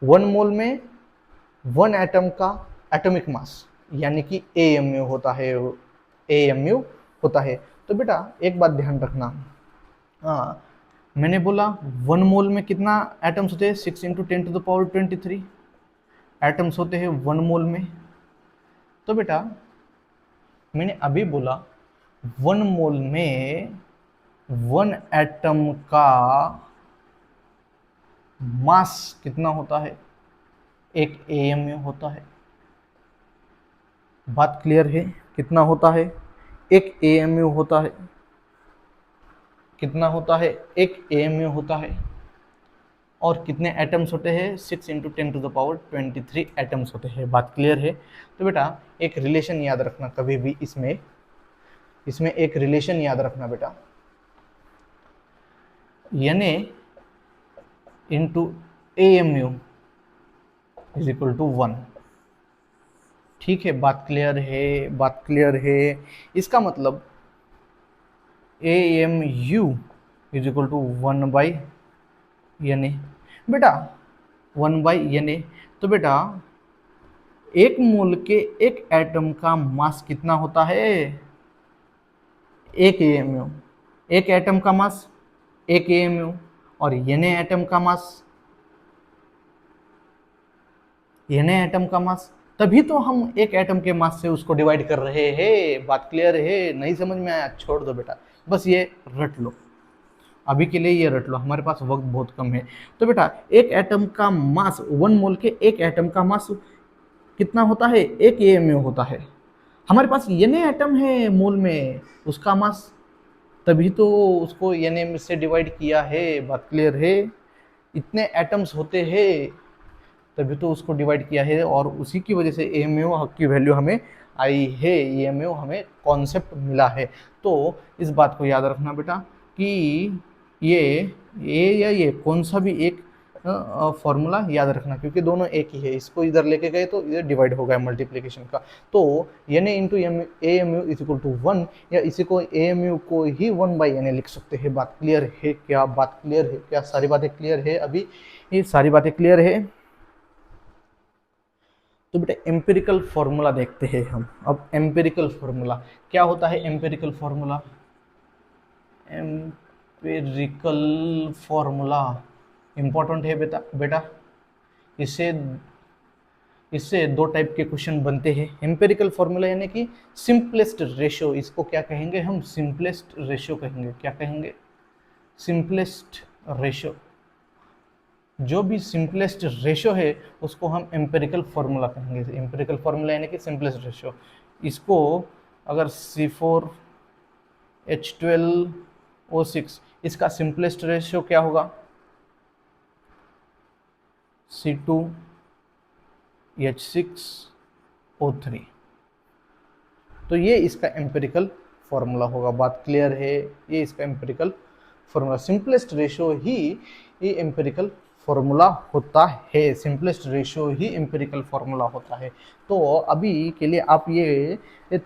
वन मोल में वन एटम का एटॉमिक मास यानी कि एएमयू होता है। एएमयू होता है। तो बेटा एक बात ध्यान रखना, हाँ मैंने बोला वन मोल में कितना एटम्स होते हैं? 6 × 10⁻23 एटम्स होते हैं वन मोल में। तो बेटा मैंने अभी बोला वन मोल में वन एटम का मास कितना होता है? एक एएमयू होता है। बात क्लियर है? कितना होता है? एक एएमयू होता है। कितना होता है? एक एएमयू होता है। और कितने एटम्स होते हैं? 6 × 10⁻23 एटम्स होते हैं। बात क्लियर है? तो बेटा एक रिलेशन याद रखना कभी भी, इसमें एक रिलेशन याद रखना बेटा, Na into AMU is equal to 1। ठीक है, बात क्लियर है? बात क्लियर है? इसका मतलब AMU is equal to 1/Na। बेटा 1/Na, तो बेटा एक मोल के एक एटम का मास कितना होता है? एक AMU। एक एटम का मास एक AMU, और Na एटम का मास, Na एटम का मास, तभी तो हम एक एटम के मास से उसको डिवाइड कर रहे हैं। बात क्लियर है? नहीं समझ में आया छोड़ दो बेटा, बस ये रट लो, अभी के लिए ये रट लो, हमारे पास वक्त बहुत कम है। तो बेटा एक एटम का मास, वन मोल के एक एटम का मास कितना होता है? एक AMU होता है। हमारे पास Na एटम है मोल में, उसका मास, तभी तो उसको Na से डिवाइड किया है। बात क्लियर है? इतने एटम्स होते हैं तभी तो उसको डिवाइड किया है, और उसी की वजह से AMU की वैल्यू हमें आई है, AMU हमें कॉन्सेप्ट मिला है। तो इस बात को याद रखना बेटा कि ये या ये कौन सा भी एक फॉर्मूला याद रखना, क्योंकि दोनों एक ही है। इसको इधर लेके गए तो इधर डिवाइड हो गया मल्टीप्लिकेशन का। तो Na into AMU is equal to 1, या इसी को AMU को ही 1/Na लिख सकते हैं। बात क्लियर है क्या? बात क्लियर है क्या? सारी बातें क्लियर है? अभी ये सारी बातें क्लियर है? तो बेटा एम्पिरिकल फॉर्मूला देखते हैं हम अब। एम्पिरिकल फॉर्मूला क्या होता है? Empirical formula, empirical formula important है बेटा। बेटा इससे इससे दो टाइप के क्वेश्चन बनते हैं। एम्पिरिकल फॉर्मूला यानी कि सिंपलेस्ट रेशियो, इसको क्या कहेंगे हम? सिंपलेस्ट रेशियो कहेंगे। क्या कहेंगे? Simplest ratio. जो भी सिंपलेस्ट रेशियो है उसको हम एम्पिरिकल फॉर्मूला कहेंगे। एम्पिरिकल फॉर्मूला यानी कि सिंपलेस्ट रेशियो। इसको अगर C4H12O6, इसका सिंपलेस्ट रेशियो क्या होगा? C2H6O3। तो ये इसका एम्पिरिकल फॉर्मूला होगा। बात क्लियर है? ये इसका एम्पिरिकल फॉर्मूला, सिंपलेस्ट रेशियो ही ये एम्पिरिकल फॉर्मूला होता है। सिंपलेस्ट रेशियो ही एम्पिरिकल फॉर्मूला होता है। तो अभी के लिए आप ये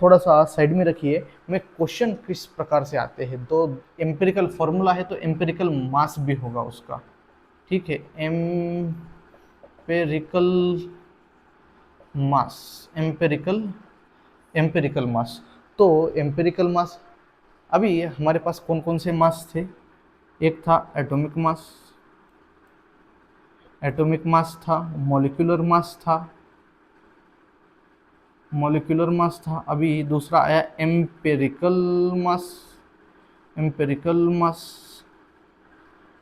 थोड़ा सा साइड में रखिए। मैं क्वेश्चन किस प्रकार से आते हैं, तो एम्पिरिकल फॉर्मूला है तो एम्पिरिकल मास भी होगा उसका, ठीक है। एम्पेरिकल मास, एम्पेरिकल मास। तो एम्पेरिकल मास, अभी हमारे पास कौन कौन से मास थे? एक था एटॉमिक मास था, मॉलिक्यूलर मास था। अभी दूसरा आया एम्पेरिकल मास,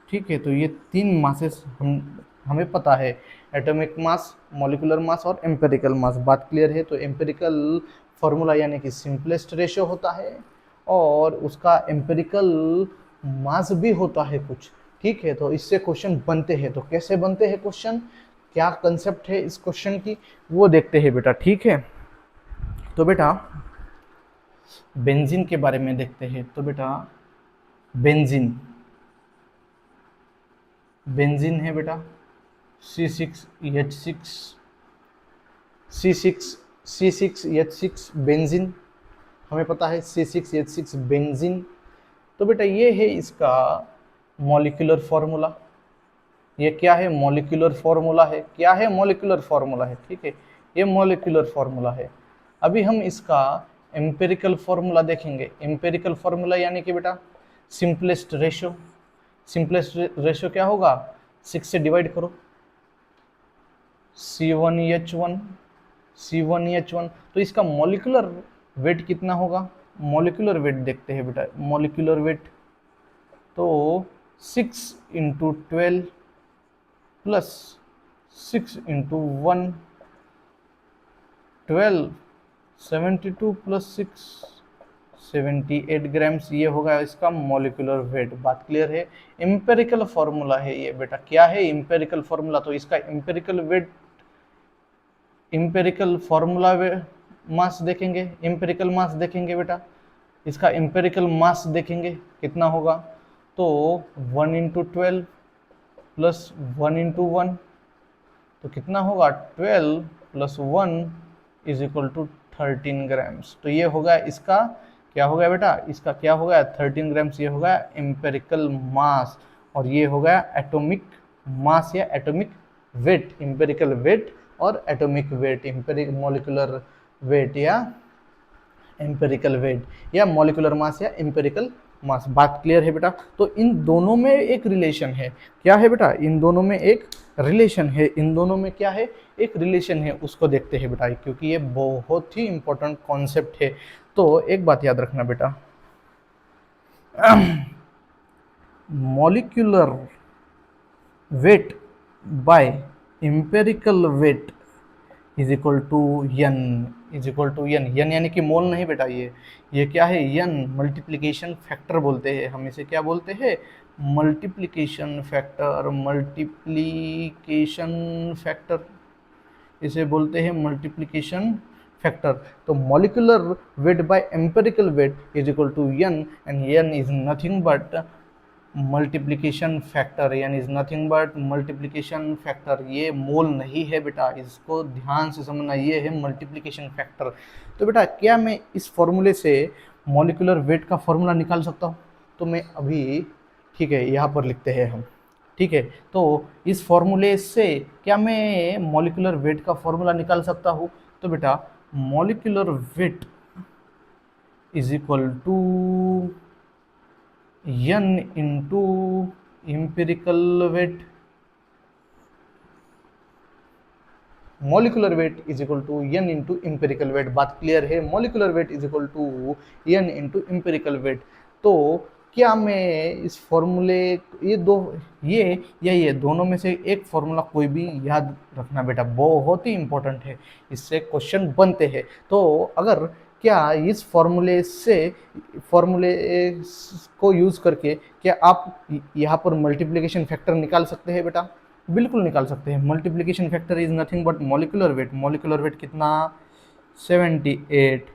ठीक है। तो ये तीन मासेस हमें पता है, एटॉमिक मास, मॉलिक्यूलर मास और एम्पेरिकल मास। बात क्लियर है? तो एम्पेरिकल फॉर्मूला यानी कि सिंपलेस्ट रेशियो होता है और उसका एम्पेरिकल मास भी होता है कुछ, ठीक है। तो इससे क्वेश्चन बनते हैं। तो कैसे बनते हैं क्वेश्चन, क्या कंसेप्ट है इस क्वेश्चन की, वो देखते हैं बेटा, ठीक है। तो बेटा बेंजीन के बारे में देखते हैं। तो बेटा बेंजीन है बेटा C6H6 बेंजीन, हमें पता है C6H6 बेंजीन। तो बेटा ये है इसका मॉलिक्यूलर फॉर्मूला। ये क्या है? मॉलिक्यूलर फॉर्मूला है। क्या है? मॉलिक्यूलर फॉर्मूला है, ठीक है। ये मॉलिक्यूलर फॉर्मूला है। अभी हम इसका एम्पेरिकल फॉर्मूला देखेंगे। एम्पेरिकल फॉर्मूला यानी कि बेटा सिंपलेस्ट रेशियो क्या होगा? 6 से डिवाइड करो, C1H1। तो इसका मॉलिक्यूलर वेट कितना होगा? मॉलिक्यूलर वेट देखते हैं बेटा, मॉलिक्यूलर वेट। तो 6 into 12 plus 6 into 1, 12, 72 plus 6, 78 grams. ये होगा इसका मॉलिक्यूलर वेट। बात क्लियर है? एम्पेरिकल फॉर्मूला है ये बेटा। क्या है? Empirical formula. तो इसका एम्पेरिकल फॉर्मूला मास देखेंगे, एम्पेरिकल मास देखेंगे बेटा। इसका एम्पेरिकल मास देखेंगे कितना होगा। तो 1 इंटू 12 प्लस 1 इंटू 1, तो कितना होगा? 12 plus 1 is equal to 13 grams. तो ये होगा इसका, क्या हो गया बेटा? इसका क्या हो गया? 13 ग्राम्स। ये होगा एम्पेरिकल मास और ये हो गया एटॉमिक मास या एटॉमिक वेट। एम्पेरिकल वेट और एटॉमिक वेट, मॉलिक्यूलर वेट या एम्पेरिकल वेट, या मॉलिक्यूलर मास या एम्पेरिकल मास। बात क्लियर है बेटा? तो इन दोनों में एक रिलेशन है। क्या है बेटा? इन दोनों में एक रिलेशन है। इन दोनों में क्या है? एक रिलेशन है। उसको देखते हैं बेटा, क्योंकि ये बहुत ही इंपॉर्टेंट कॉन्सेप्ट है। तो एक बात याद रखना बेटा, molecular weight by empirical weight is equal to n, n यानी कि मोल नहीं बेटा। ये क्या है? यन मल्टीप्लिकेशन फैक्टर बोलते हैं हम इसे। क्या बोलते हैं? मल्टीप्लिकेशन फैक्टर, इसे बोलते हैं मल्टीप्लिकेशन फैक्टर। तो molecular weight by empirical weight is equal to n, and n is nothing but multiplication factor, यानी is nothing but multiplication factor. ये मोल नहीं है बेटा, इसको ध्यान से समझना। ये है मल्टीप्लिकेशन फैक्टर। तो बेटा क्या मैं इस फॉर्मूले से मॉलिक्यूलर वेट का फॉर्मूला निकाल सकता हूँ? तो मैं अभी, ठीक है, यहाँ पर लिखते हैं हम, ठीक है। तो इस फॉर्मूले से क्या मैं मॉलिक्यूलर वेट का फॉर्मूला निकाल सकता हूँ? तो बेटा molecular weight is equal to n into empirical weight. Molecular weight is equal to n into empirical weight. बात क्लियर है? Molecular weight is equal to n into empirical weight. तो क्या मैं इस फॉर्मूले, ये दोनों में से एक फॉर्मूला कोई भी याद रखना बेटा, बहुत ही इंपॉर्टेंट है, इससे क्वेश्चन बनते हैं। तो अगर क्या इस फॉर्मूले को यूज करके क्या आप यहाँ पर मल्टीप्लिकेशन फैक्टर निकाल सकते हैं बेटा? बिल्कुल निकाल सकते हैं। Multiplication factor is nothing but molecular weight. Molecular wait कितना? 78।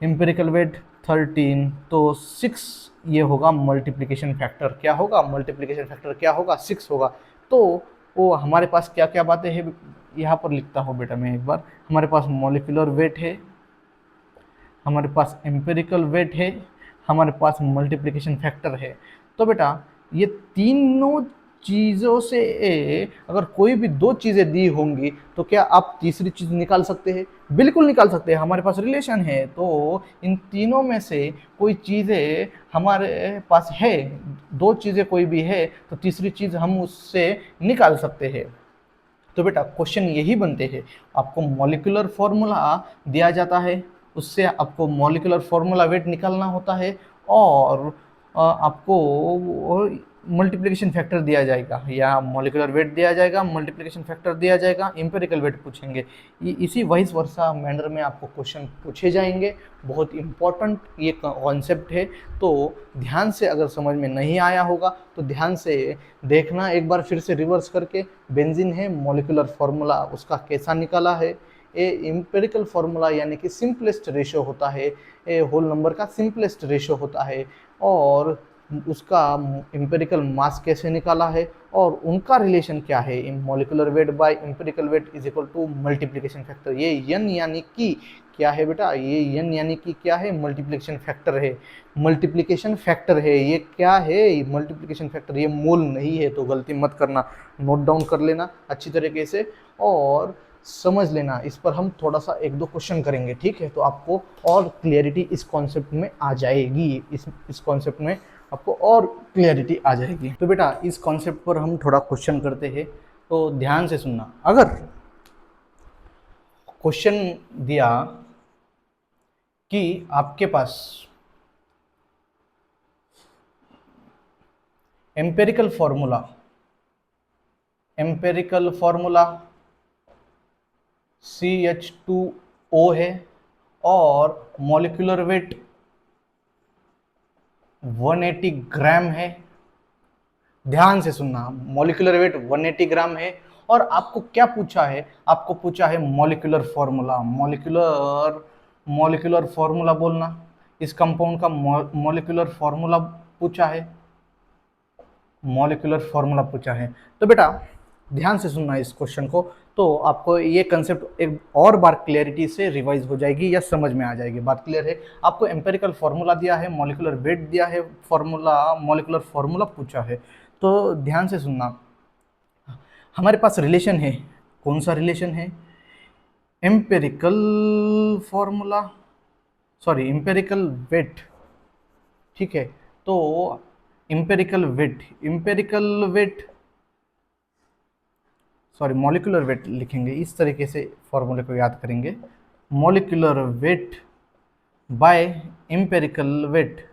एम्पिरिकल वेट 13, तो 6 ये होगा मल्टीप्लिकेशन फैक्टर। क्या होगा? मल्टीप्लिकेशन फैक्टर क्या होगा? 6 होगा। तो वो हमारे पास क्या क्या बातें हैं, यहाँ पर लिखता हूँ बेटा मैं एक बार। हमारे पास मॉलिक्यूलर वेट है, हमारे पास एम्पिरिकल वेट है, हमारे पास मल्टीप्लिकेशन फैक्टर है। तो बेटा ये तीनों चीज़ों से अगर कोई भी दो चीज़ें दी होंगी तो क्या आप तीसरी चीज़ निकाल सकते हैं? बिल्कुल निकाल सकते हैं, हमारे पास रिलेशन है। तो इन तीनों में से कोई चीज़ें हमारे पास है, दो चीज़ें कोई भी है, तो तीसरी चीज़ हम उससे निकाल सकते हैं। तो बेटा क्वेश्चन यही बनते हैं। आपको मॉलिक्यूलर फॉर्मूला दिया जाता है, उससे आपको मॉलिक्यूलर फॉर्मूला वेट निकालना होता है, और आपको मल्टीप्लिकेशन फैक्टर दिया जाएगा, या मॉलिक्यूलर वेट दिया जाएगा, मल्टीप्लिकेशन फैक्टर दिया जाएगा, एम्पिरिकल वेट पूछेंगे। इसी वाइस वर्सा मैनर में आपको क्वेश्चन पूछे जाएंगे। बहुत इंपॉर्टेंट ये कॉन्सेप्ट है। तो ध्यान से, अगर समझ में नहीं आया होगा तो ध्यान से देखना, एक बार फिर से रिवर्स करके। बेंजीन है, मॉलिक्यूलर फार्मूला उसका कैसा निकाला है। ए एम्पिरिकल फार्मूला यानी कि सिंपलेस्ट रेशियो होता है, ए होल नंबर का सिंपलेस्ट रेशियो होता है, और उसका एम्पिरिकल मास कैसे निकाला है, और उनका रिलेशन क्या है। Molecular weight by empirical weight is equal to multiplication factor. ये एन यानी कि क्या है बेटा? ये एन यानी कि क्या है? मल्टीप्लिकेशन फैक्टर है। मल्टीप्लिकेशन फैक्टर है, ये क्या है? Multiplication factor. ये मोल नहीं है, तो गलती मत करना, नोट डाउन कर लेना अच्छी तरीके से और समझ लेना। इस पर हम थोड़ा सा एक दो क्वेश्चन करेंगे, ठीक है? तो आपको और क्लियरिटी इस कॉन्सेप्ट में आ जाएगी, इस कॉन्सेप्ट में आपको और क्लियरिटी आ जाएगी। तो बेटा इस कॉन्सेप्ट पर हम थोड़ा क्वेश्चन करते हैं, तो ध्यान से सुनना। अगर क्वेश्चन दिया कि आपके पास एम्पेरिकल फॉर्मूला CH2O है, और मॉलिक्यूलर वेट 180 ग्राम है। ध्यान से सुनना, मॉलिक्यूलर वेट 180 ग्राम है, और आपको क्या पूछा है? आपको पूछा है मॉलिक्यूलर फॉर्मूला। मॉलिक्यूलर फॉर्मूला बोलना, इस कंपाउंड का मॉलिक्यूलर फॉर्मूला पूछा है, मॉलिक्यूलर फॉर्मूला पूछा है। तो बेटा ध्यान से सुनना इस क्वेश्चन को, तो आपको ये कंसेप्ट एक और बार क्लियरिटी से रिवाइज हो जाएगी या समझ में आ जाएगी। बात क्लियर है? आपको एम्पेरिकल फॉर्मूला दिया है, मॉलिक्यूलर वेट दिया है, मॉलिक्यूलर फॉर्मूला पूछा है। तो ध्यान से सुनना, हमारे पास रिलेशन है। कौन सा रिलेशन है? Empirical formula, sorry empirical weight, ठीक है? तो सॉरी मॉलिक्यूलर वेट लिखेंगे, इस तरीके से फॉर्मूले को याद करेंगे। Molecular weight by empirical weight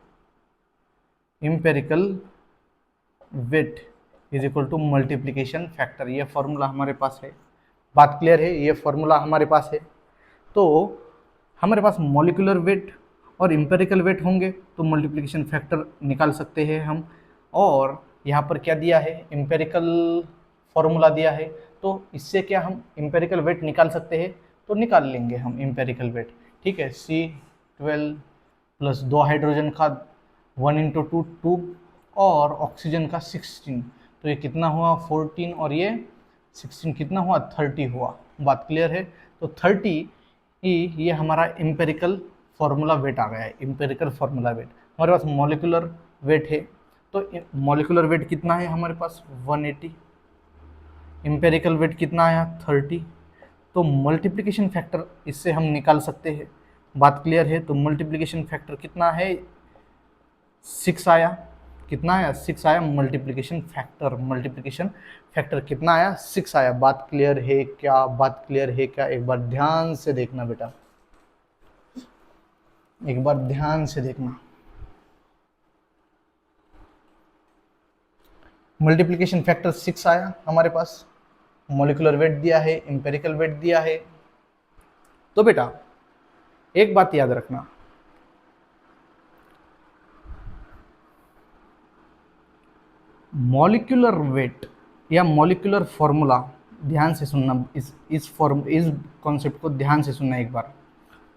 is equal to multiplication factor. ये फॉर्मूला हमारे पास है। बात क्लियर है? ये फॉर्मूला हमारे पास है। तो हमारे पास मॉलिक्यूलर वेट और एम्पेरिकल वेट होंगे तो मल्टीप्लिकेशन फैक्टर निकाल सकते हैं हम। और यहाँ पर क्या दिया है? एम्पेरिकल फॉर्मूला दिया है, तो इससे क्या हम एम्पेरिकल वेट निकाल सकते हैं? तो निकाल लेंगे हम एम्पेरिकल वेट, ठीक है? C12 प्लस 2 हाइड्रोजन का 1 इंटू 2 2, और ऑक्सीजन का 16, तो ये कितना हुआ? 14, और ये 16 कितना हुआ? 30 हुआ। बात क्लियर है? तो 30 ये हमारा एम्पेरिकल फार्मूला वेट आ गया है। एम्पेरिकल फार्मूला वेट हमारे पास मॉलिक्यूलर वेट है, तो मॉलिक्यूलर वेट कितना है हमारे पास? 180। एम्पेरिकल वेट कितना आया? 30। तो मल्टीप्लिकेशन फैक्टर इससे हम निकाल सकते हैं। बात क्लियर है? तो मल्टीप्लिकेशन फैक्टर कितना है? 6 आया। कितना आया? 6 आया। मल्टीप्लिकेशन फैक्टर कितना आया? 6 आया। बात क्लियर है क्या? बात क्लियर है क्या? एक बार ध्यान से देखना बेटा, एक बार ध्यान से देखना। मल्टीप्लिकेशन फैक्टर 6 आया हमारे पास, मॉलिक्यूलर वेट दिया है, एम्पेरिकल वेट दिया है। तो बेटा एक बात याद रखना, मॉलिक्यूलर वेट या मॉलिक्यूलर फॉर्मूला, ध्यान से सुनना, इस कॉन्सेप्ट को ध्यान से सुनना एक बार।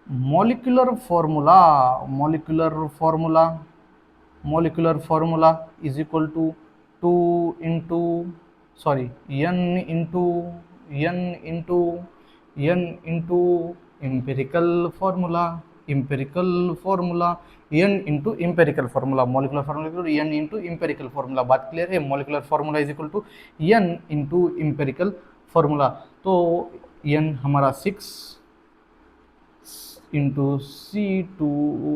Molecular formula, molecular formula, molecular formula is equal to 2 into empirical formula, empirical formula, n into empirical formula, molecular formula n into empirical formula. बात क्लियर है? Molecular formula is equal to n into empirical formula. तो n हमारा 6 into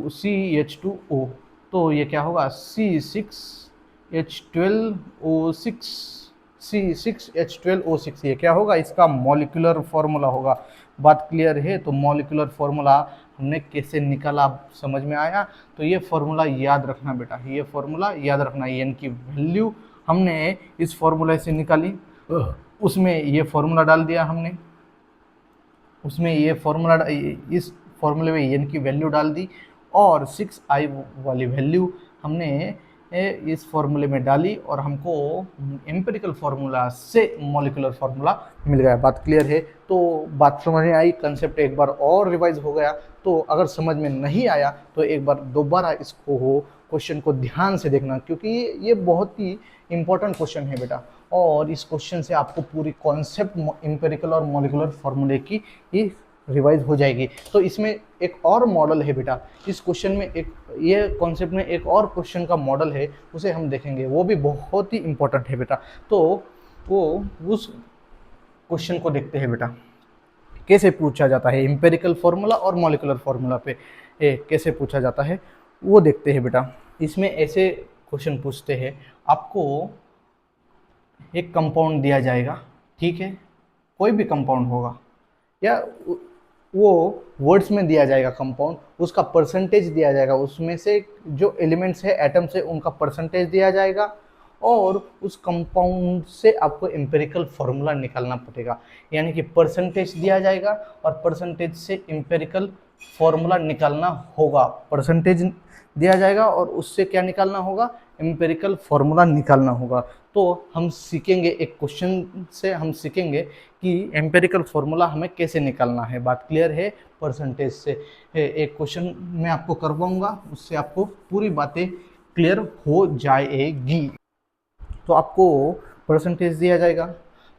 CH2O, तो ये क्या होगा C6H12O6, C6H12O6, ये क्या होगा? इसका मॉलिक्यूलर फॉर्मूला होगा। बात क्लियर है? तो मॉलिक्यूलर फॉर्मूला हमने कैसे निकाला, समझ में आया? तो ये फॉर्मूला याद रखना बेटा, ये फॉर्मूला याद रखना। n की वैल्यू हमने इस फॉर्मूला से निकाली, उसमें ये फॉर्मूला डाल दिया हमने, उसमें ये फॉर्मूला, इस फॉर्मूले में n की वैल्यू डाल दी, और 6i वाली वैल्यू हमने इस फॉर्मूले में डाली, और हमको एम्पिरिकल फार्मूला से मॉलिक्यूलर फार्मूला मिल गया। बात क्लियर है? तो बात समझ में आई, कंसेप्ट एक बार और रिवाइज हो गया। तो अगर समझ में नहीं आया तो एक बार दोबारा इसको क्वेश्चन को ध्यान से देखना, क्योंकि ये बहुत ही इंपॉर्टेंट क्वेश्चन है बेटा, और इस क्वेश्चन से आपको पूरी कॉन्सेप्ट एम्पिरिकल और मॉलिक्यूलर फार्मूले की ही रिवाइज हो जाएगी। तो इसमें एक और मॉडल है बेटा, इस क्वेश्चन में एक, ये कॉन्सेप्ट में एक और क्वेश्चन का मॉडल है, उसे हम देखेंगे, वो भी बहुत ही इंपॉर्टेंट है बेटा। तो वो उस क्वेश्चन को देखते हैं बेटा, कैसे पूछा जाता है एम्पिरिकल फार्मूला और मॉलिक्यूलर फार्मूला पे कैसे पूछा जाता है, वो देखते हैं बेटा। इसमें ऐसे क्वेश्चन पूछते हैं, आपको एक कंपाउंड दिया जाएगा, ठीक है, कोई भी कंपाउंड होगा, या वो वर्ड्स में दिया जाएगा कंपाउंड, उसका परसेंटेज दिया जाएगा, उसमें से जो एलिमेंट्स है, एटम्स है, उनका परसेंटेज दिया जाएगा, और उस कंपाउंड से आपको एम्पिरिकल फार्मूला निकालना पड़ेगा। यानी कि परसेंटेज दिया जाएगा और परसेंटेज से एम्पिरिकल फार्मूला निकालना होगा। परसेंटेज दिया जाएगा और उससे क्या निकालना होगा? एम्पिरिकल फार्मूला निकालना होगा। तो हम सीखेंगे, एक क्वेश्चन से हम सीखेंगे कि एम्पिरिकल फार्मूला हमें कैसे निकालना है। बात क्लियर है? परसेंटेज से एक क्वेश्चन मैं आपको करवाऊंगा, उससे आपको पूरी बातें क्लियर हो जाएगी। तो आपको परसेंटेज दिया जाएगा,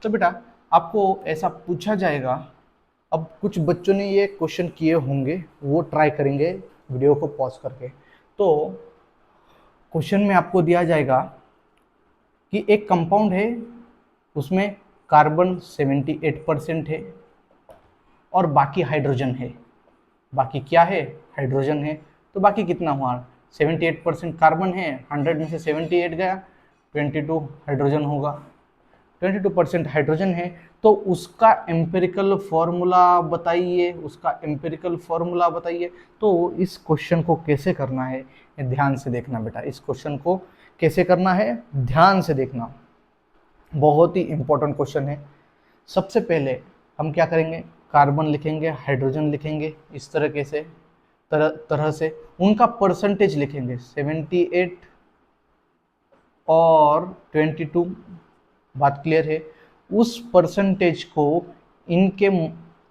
तो बेटा आपको ऐसा पूछा जाएगा। अब कुछ बच्चों ने ये क्वेश्चन किए होंगे, वो ट्राई करेंगे वीडियो को पॉज करके। तो क्वेश्चन में आपको दिया जाएगा कि एक कंपाउंड है, उसमें कार्बन 78% है और बाकी हाइड्रोजन है। बाकी क्या है? हाइड्रोजन है। तो बाकी कितना हुआ? 78% कार्बन है, 100 में से 78 गया, 22 हाइड्रोजन होगा। 22% हाइड्रोजन है, तो उसका एम्पिरिकल फॉर्मूला बताइए, उसका एम्पिरिकल फॉर्मूला बताइए। तो इस क्वेश्चन को कैसे करना है, ध्यान से देखना बेटा। इस क्वेश्चन को कैसे करना है, ध्यान से देखना, बहुत ही इंपॉर्टेंट क्वेश्चन है। सबसे पहले हम क्या करेंगे? कार्बन लिखेंगे, हाइड्रोजन लिखेंगे, इस तरीके से तरह से उनका परसेंटेज लिखेंगे, 78 और 22। बात क्लियर है? उस परसेंटेज को इनके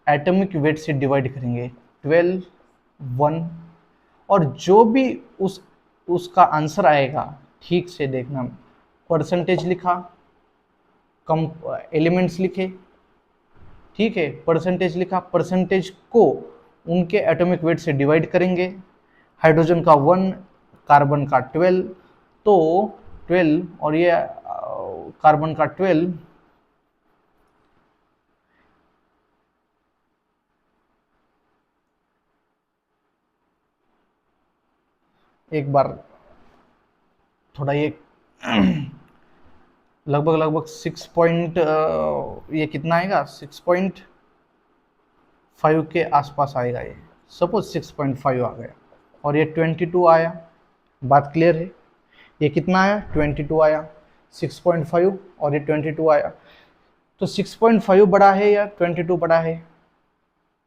एटॉमिक वेट से डिवाइड करेंगे, 12, 1, और जो भी उसका आंसर आएगा, ठीक से देखना, परसेंटेज लिखा, कम एलिमेंट्स लिखे, ठीक है, परसेंटेज लिखा, परसेंटेज को उनके एटॉमिक वेट से डिवाइड करेंगे। हाइड्रोजन का 1, कार्बन का 12, तो 12 और ये कार्बन का 12, एक बार थोड़ा ये लगभग 6 पॉइंट, ये कितना आएगा? 6.5 के आसपास आएगा। ये सपोज 6.5 आ गया और ये 22 आया। बात क्लियर है? ये कितना आया? 22 आया, 6.5 और ये 22 आया। तो 6.5 बड़ा है या 22 बड़ा है?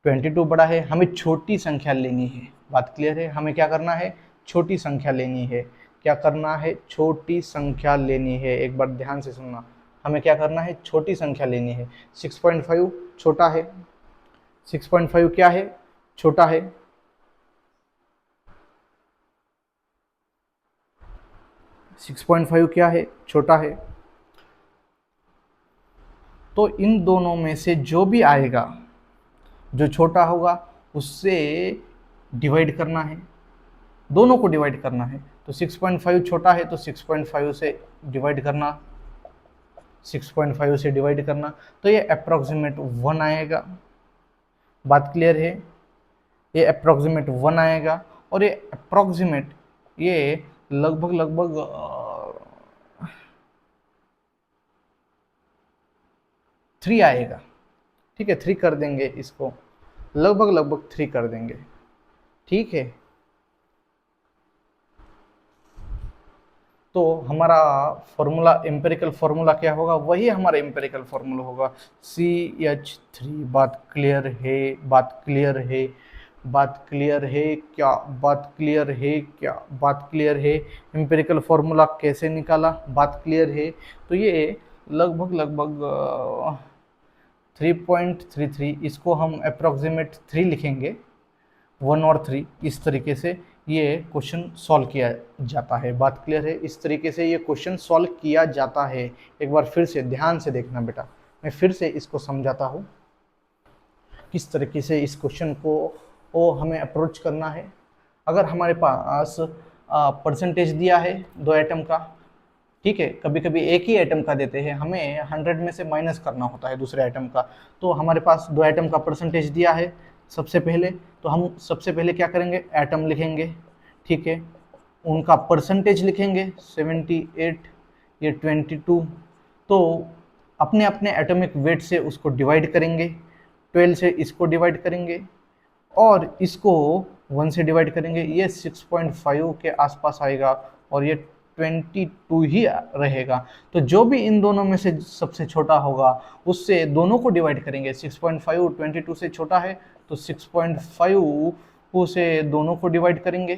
22 बड़ा है। हमें छोटी संख्या लेनी है। बात क्लियर है? हमें क्या करना है? छोटी संख्या लेनी है। क्या करना है? छोटी संख्या लेनी है। एक बार ध्यान से सुनना, हमें क्या करना है, छोटी संख्या लेनी है। 6.5 छोटा है, 6.5 क्या है, छोटा है। 6.5 क्या है, छोटा है। तो इन दोनों में से जो भी आएगा, जो छोटा होगा उससे डिवाइड करना है, दोनों को डिवाइड करना है। तो 6.5 छोटा है तो 6.5 से डिवाइड करना, 6.5 से डिवाइड करना, तो ये अप्रॉक्सीमेट 1 आएगा। बात क्लियर है, ये अप्रॉक्सीमेट 1 आएगा। और ये अप्रॉक्सीमेट ये लगभग लगभग 3 आएगा। ठीक है, 3 कर देंगे इसको, लगभग लगभग 3 कर देंगे। ठीक है, तो हमारा फॉर्मूला, एम्पेरिकल फॉर्मूला क्या होगा, वही हमारा एम्पेरिकल फॉर्मूला होगा CH3। बात क्लियर है, बात क्लियर है, बात क्लियर है क्या, बात क्लियर है क्या, बात क्लियर है। एम्पेरिकल फॉर्मूला कैसे निकाला, बात क्लियर है। तो ये लगभग लगभग 3.33, इसको हम अप्रॉक्सीमेट 3 लिखेंगे, 1 और 3, इस तरीके से ये क्वेश्चन सॉल्व किया जाता है। बात क्लियर है, इस तरीके से ये क्वेश्चन सॉल्व किया जाता है। एक बार फिर से ध्यान से देखना बेटा, मैं फिर से इसको समझाता हूँ किस तरीके से इस क्वेश्चन को हमें अप्रोच करना है। अगर हमारे पास परसेंटेज दिया है 2 आइटम का, ठीक है, कभी कभी एक ही आइटम का देते हैं, हमें 100 में से माइनस करना होता है दूसरे आइटम का। तो हमारे पास 2 आइटम का परसेंटेज दिया है सबसे पहले, तो हम सबसे पहले क्या करेंगे, एटम लिखेंगे। ठीक है, उनका परसेंटेज लिखेंगे 78, ये 22। तो अपने अपने एटॉमिक वेट से उसको डिवाइड करेंगे, 12 से इसको डिवाइड करेंगे और इसको 1 से डिवाइड करेंगे, ये 6.5 के आसपास आएगा और ये 22 ही रहेगा। तो जो भी इन दोनों में से सबसे छोटा होगा उससे दोनों को डिवाइड करेंगे। 6.5 22 से छोटा है तो 6.5 से दोनों को डिवाइड करेंगे,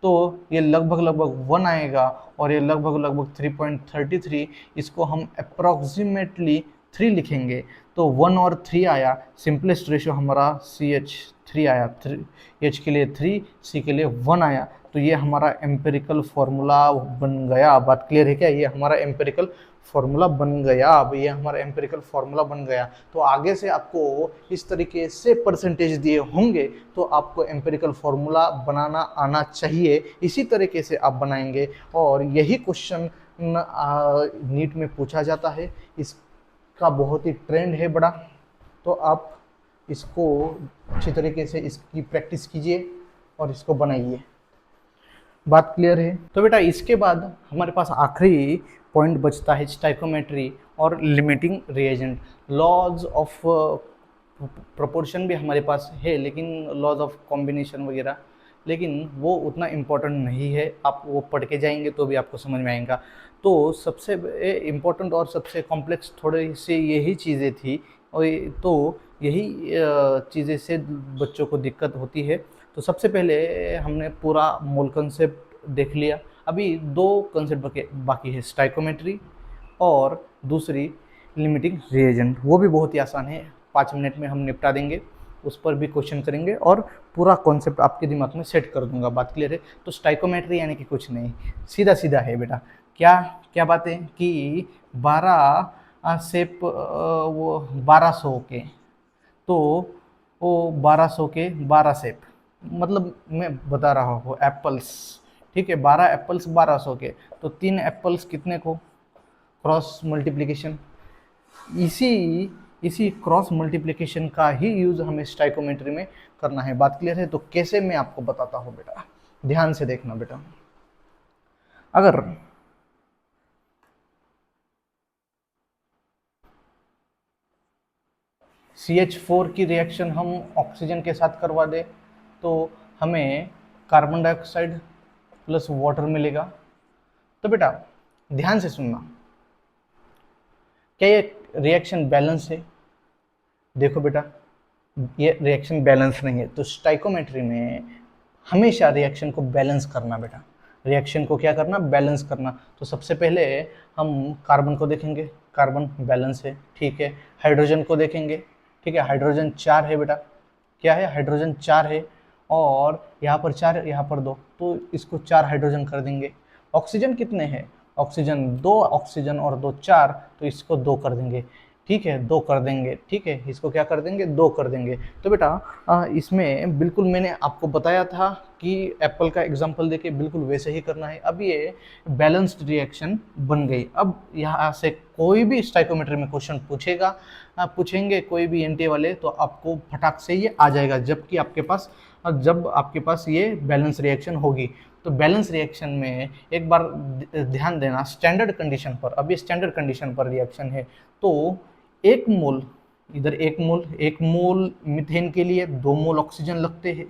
तो ये लगभग लगभग 1 आएगा और ये लगभग लगभग 3.33, इसको हम अप्रॉक्सीमेटली 3 लिखेंगे। तो 1 और 3 आया, सिंपलेस्ट रेशियो हमारा CH3 आया, 3 H के लिए 3, C के लिए 1 आया। तो ये हमारा एम्पेरिकल फॉर्मूला बन गया। बात क्लियर है क्या, ये हमारा एम्पेरिकल फॉर्मूला बन गया। अब ये हमारा एम्पेरिकल फॉर्मूला बन गया, तो आगे से आपको इस तरीके से परसेंटेज दिए होंगे तो आपको एम्पेरिकल फॉर्मूला बनाना आना चाहिए। इसी तरीके से आप बनाएंगे और यही क्वेश्चन नीट में पूछा जाता है, इसका बहुत ही ट्रेंड है बड़ा। तो आप इसको अच्छी तरीके से इसकी प्रैक्टिस कीजिए और इसको बनाइए। बात क्लियर है। तो बेटा इसके बाद हमारे पास आखिरी पॉइंट बचता है स्टाइकोमेट्री और limiting reagent. Laws of proportion भी हमारे पास है, लेकिन लॉज ऑफ कॉम्बिनेशन वगैरह, लेकिन वो उतना इम्पोर्टेंट नहीं है, आप वो पढ़ के जाएंगे तो भी आपको समझ में आएगा। तो सबसे इम्पोर्टेंट और सबसे कॉम्प्लेक्स थोड़ी सी यही चीज़ें थी, और तो यही चीज़ें से बच्चों को दिक्कत होती है। तो सबसे पहले हमने पूरा मोल कंसेप्ट देख लिया। अभी 2 कंसेप्ट बाकी है, स्टाइकोमेट्री और दूसरी लिमिटिंग रिएजेंट। वो भी बहुत ही आसान है, 5 मिनट में हम निपटा देंगे, उस पर भी क्वेश्चन करेंगे और पूरा कॉन्सेप्ट आपके दिमाग में सेट कर दूंगा। बात क्लियर है। तो स्टाइकोमेट्री यानी कि कुछ नहीं, सीधा सीधा है बेटा। क्या क्या बातें कि 12 शेप, वो 1200 के, तो वो 1200 के 12 शेप, मतलब मैं बता रहा हूँ एप्पल्स, ठीक है, 12 एप्पल्स 1200 के, तो 3 एप्पल्स कितने को, क्रॉस मल्टीप्लिकेशन। इसी क्रॉस मल्टीप्लिकेशन का ही यूज हमें स्टाइकोमेट्री में करना है। बात क्लियर है। तो कैसे मैं आपको बताता हूँ बेटा, ध्यान से देखना बेटा। अगर CH4 की रिएक्शन हम ऑक्सीजन के साथ करवा दें तो हमें कार्बन डाइऑक्साइड प्लस वाटर मिलेगा। तो बेटा ध्यान से सुनना, क्या ये रिएक्शन बैलेंस है? देखो बेटा, ये रिएक्शन बैलेंस नहीं है। तो स्टाइकोमेट्री में हमेशा रिएक्शन को बैलेंस करना बेटा, रिएक्शन को क्या करना, बैलेंस करना। तो सबसे पहले हम कार्बन को देखेंगे, कार्बन बैलेंस है, ठीक है। हाइड्रोजन को देखेंगे, ठीक है, हाइड्रोजन 4 है बेटा, क्या है, हाइड्रोजन 4 है, और यहाँ पर 4, यहाँ पर 2, तो इसको 4 हाइड्रोजन कर देंगे। ऑक्सीजन कितने हैं, ऑक्सीजन 2 ऑक्सीजन और 2 4, तो इसको 2 कर देंगे, ठीक है, 2 कर देंगे, ठीक है, इसको क्या कर देंगे, 2 कर देंगे। तो बेटा इसमें बिल्कुल मैंने आपको बताया था कि एप्पल का एग्जांपल देके बिल्कुल वैसे ही करना है। अब ये बैलेंस्ड रिएक्शन बन गई। अब यहाँ से कोई भी स्टाइकोमेट्री में क्वेश्चन पूछेगा, पूछेंगे कोई भी एनटीए वाले, तो आपको फटाक से ये आ जाएगा, जबकि आपके पास जब आपके पास ये बैलेंस रिएक्शन होगी। तो बैलेंस रिएक्शन में एक बार ध्यान देना स्टैंडर्ड कंडीशन पर, अब ये स्टैंडर्ड कंडीशन पर रिएक्शन है, तो एक मोल, इधर एक मोल मीथेन के लिए 2 मोल ऑक्सीजन लगते हैं,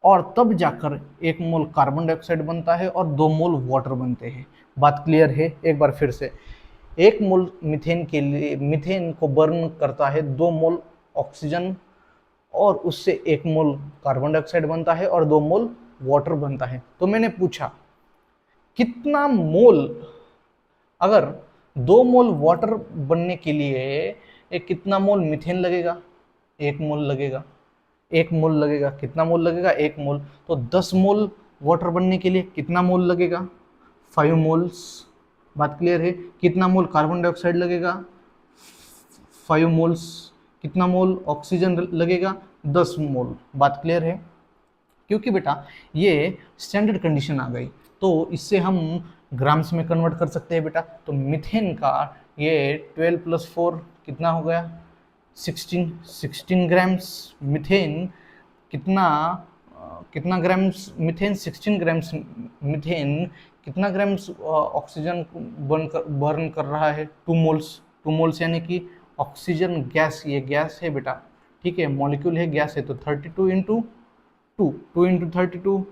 और तब जाकर 1 मोल कार्बन डाइऑक्साइड बनता है और 2 मोल वाटर बनते हैं। बात क्लियर है, एक बार फिर से, 1 मोल मीथेन के लिए, मीथेन को बर्न करता है 2 मोल ऑक्सीजन, और उससे 1 मोल कार्बन डाइऑक्साइड बनता है और 2 मोल वाटर बनता है। तो मैंने पूछा कितना मोल, अगर 2 मोल वाटर बनने के लिए एक कितना मोल मीथेन लगेगा, 1 मोल लगेगा, 1 मोल लगेगा, कितना मोल लगेगा, 1 मोल। तो 10 मोल वाटर बनने के लिए कितना मोल लगेगा, 5 मोल्स। बात क्लियर है। कितना मोल कार्बन डाइऑक्साइड लगेगा, 5 मोल्स। कितना मोल ऑक्सीजन लगेगा, 10 मोल। बात क्लियर है। क्योंकि बेटा ये स्टैंडर्ड कंडीशन आ गई, तो इससे हम ग्राम्स में कन्वर्ट कर सकते हैं बेटा। तो मीथेन का ये 12 + 4 कितना हो गया, 16 ग्राम्स मीथेन। कितना ग्राम्स मीथेन, 16 ग्राम्स मीथेन कितना ग्राम्स ऑक्सीजन बर्न कर रहा है, 2 मोल्स। 2 मोल्स यानी कि ऑक्सीजन गैस, ये गैस है बेटा, ठीक है, मॉलिक्यूल है, गैस है, तो 32 इंटू 2, 2 इंटू 32,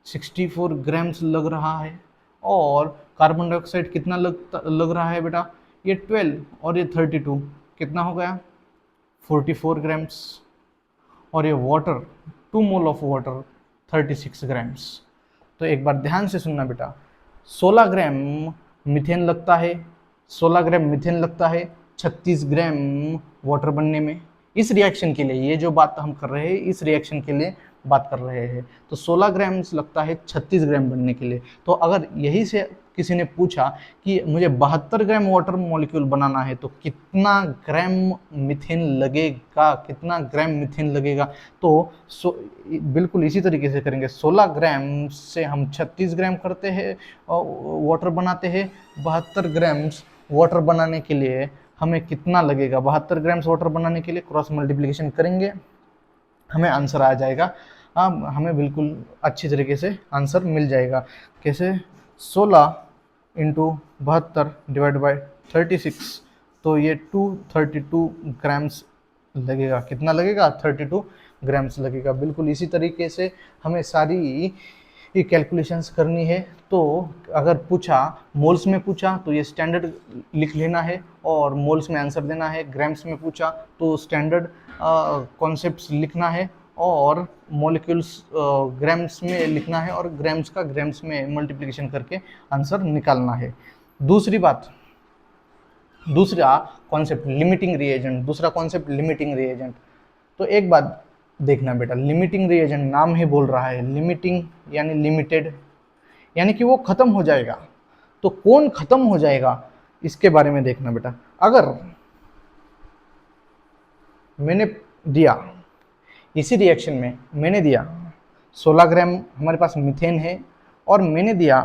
64 ग्राम्स लग रहा है। और कार्बन डाइऑक्साइड कितना लग रहा है बेटा, ये 12 और ये 32, कितना हो गया, 44 ग्राम्स। और ये water, 2 mole of water, 36 grams. तो एक बार ध्यान से सुनना बेटा, 16 ग्राम मीथेन लगता है, 16 ग्राम मीथेन लगता है 36 ग्राम वाटर बनने में। इस रिएक्शन के लिए, ये जो बात हम कर रहे हैं इस रिएक्शन के लिए बात कर रहे हैं, तो 16 ग्राम लगता है 36 ग्राम बनने के लिए। तो अगर यही से किसी ने पूछा कि मुझे 72 ग्राम वाटर मॉलिक्यूल बनाना है, तो कितना ग्राम मीथेन लगेगा, कितना ग्राम मीथेन लगेगा, तो बिल्कुल इसी तरीके से करेंगे। 16 ग्राम से हम 36 ग्राम करते हैं वाटर बनाते हैं। 72 ग्राम्स वाटर बनाने के लिए हमें कितना लगेगा, 72 ग्राम्स वाटर बनाने के लिए क्रॉस मल्टीप्लिकेशन करेंगे, हमें आंसर आ जाएगा। हमें बिल्कुल अच्छी तरीके से आंसर मिल जाएगा। कैसे, 16 इंटू 72 डिवाइड बाई 36, तो ये 232 ग्राम्स लगेगा। कितना लगेगा, 32 ग्राम्स लगेगा। बिल्कुल इसी तरीके से हमें सारी ये कैलकुलेशंस करनी है। तो अगर पूछा मोल्स में पूछा तो ये स्टैंडर्ड लिख लेना है और मोल्स में आंसर देना है। ग्राम्स में पूछा तो स्टैंडर्ड कॉन्सेप्ट्स लिखना है और मॉलिक्यूल्स ग्राम्स में लिखना है और ग्राम्स का ग्राम्स में मल्टीप्लिकेशन करके आंसर निकालना है। दूसरा कॉन्सेप्ट लिमिटिंग रिएजेंट, दूसरा कॉन्सेप्ट लिमिटिंग रिएजेंट। तो एक बात देखना बेटा, लिमिटिंग रिएजेंट नाम ही बोल रहा है, लिमिटिंग यानी लिमिटेड, यानी कि वो खत्म हो जाएगा। तो कौन खत्म हो जाएगा इसके बारे में देखना बेटा। अगर मैंने दिया, इसी रिएक्शन में मैंने दिया 16 ग्राम हमारे पास मीथेन है और मैंने दिया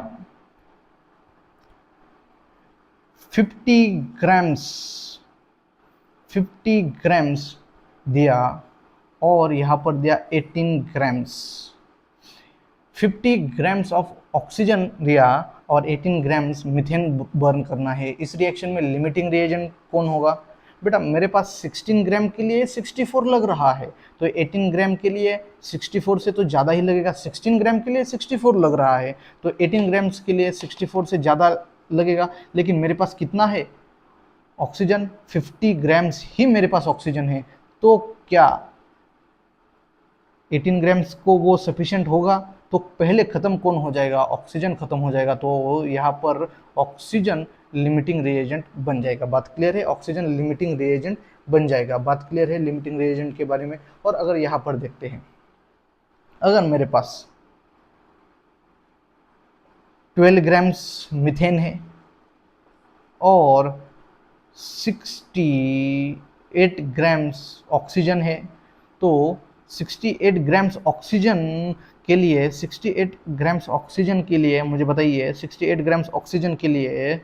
50 ग्राम्स दिया और यहाँ पर दिया 18 ग्राम्स। 50 ग्राम्स ऑफ ऑक्सीजन दिया और 18 ग्राम्स मीथेन बर्न करना है। इस रिएक्शन में लिमिटिंग रिएजेंट कौन होगा बेटा, मेरे पास 16 ग्राम के लिए 64 लग रहा है, तो 18 ग्राम के लिए 64 से तो ज़्यादा ही लगेगा। 16 ग्राम के लिए 64 लग रहा है तो 18 ग्राम्स के लिए 64 से ज़्यादा लगेगा। लेकिन मेरे पास कितना है ऑक्सीजन, 50 ग्राम्स ही मेरे पास ऑक्सीजन है। तो क्या 18 ग्राम्स को वो सफिशिएंट होगा, तो पहले ख़त्म कौन हो जाएगा, ऑक्सीजन ख़त्म हो जाएगा, तो यहाँ पर ऑक्सीजन लिमिटिंग रिएजेंट बन जाएगा। बात क्लियर है, ऑक्सीजन लिमिटिंग रिएजेंट बन जाएगा। बात क्लियर है लिमिटिंग रिएजेंट के बारे में। और अगर यहाँ पर देखते हैं, अगर मेरे पास 12 ग्राम्स मीथेन है और 68 ग्राम्स ऑक्सीजन है, तो 68 ग्राम्स ऑक्सीजन के लिए 68 ग्राम्स ऑक्सीजन के लिए मुझे बताइए, 68 ग्राम्स ऑक्सीजन के लिए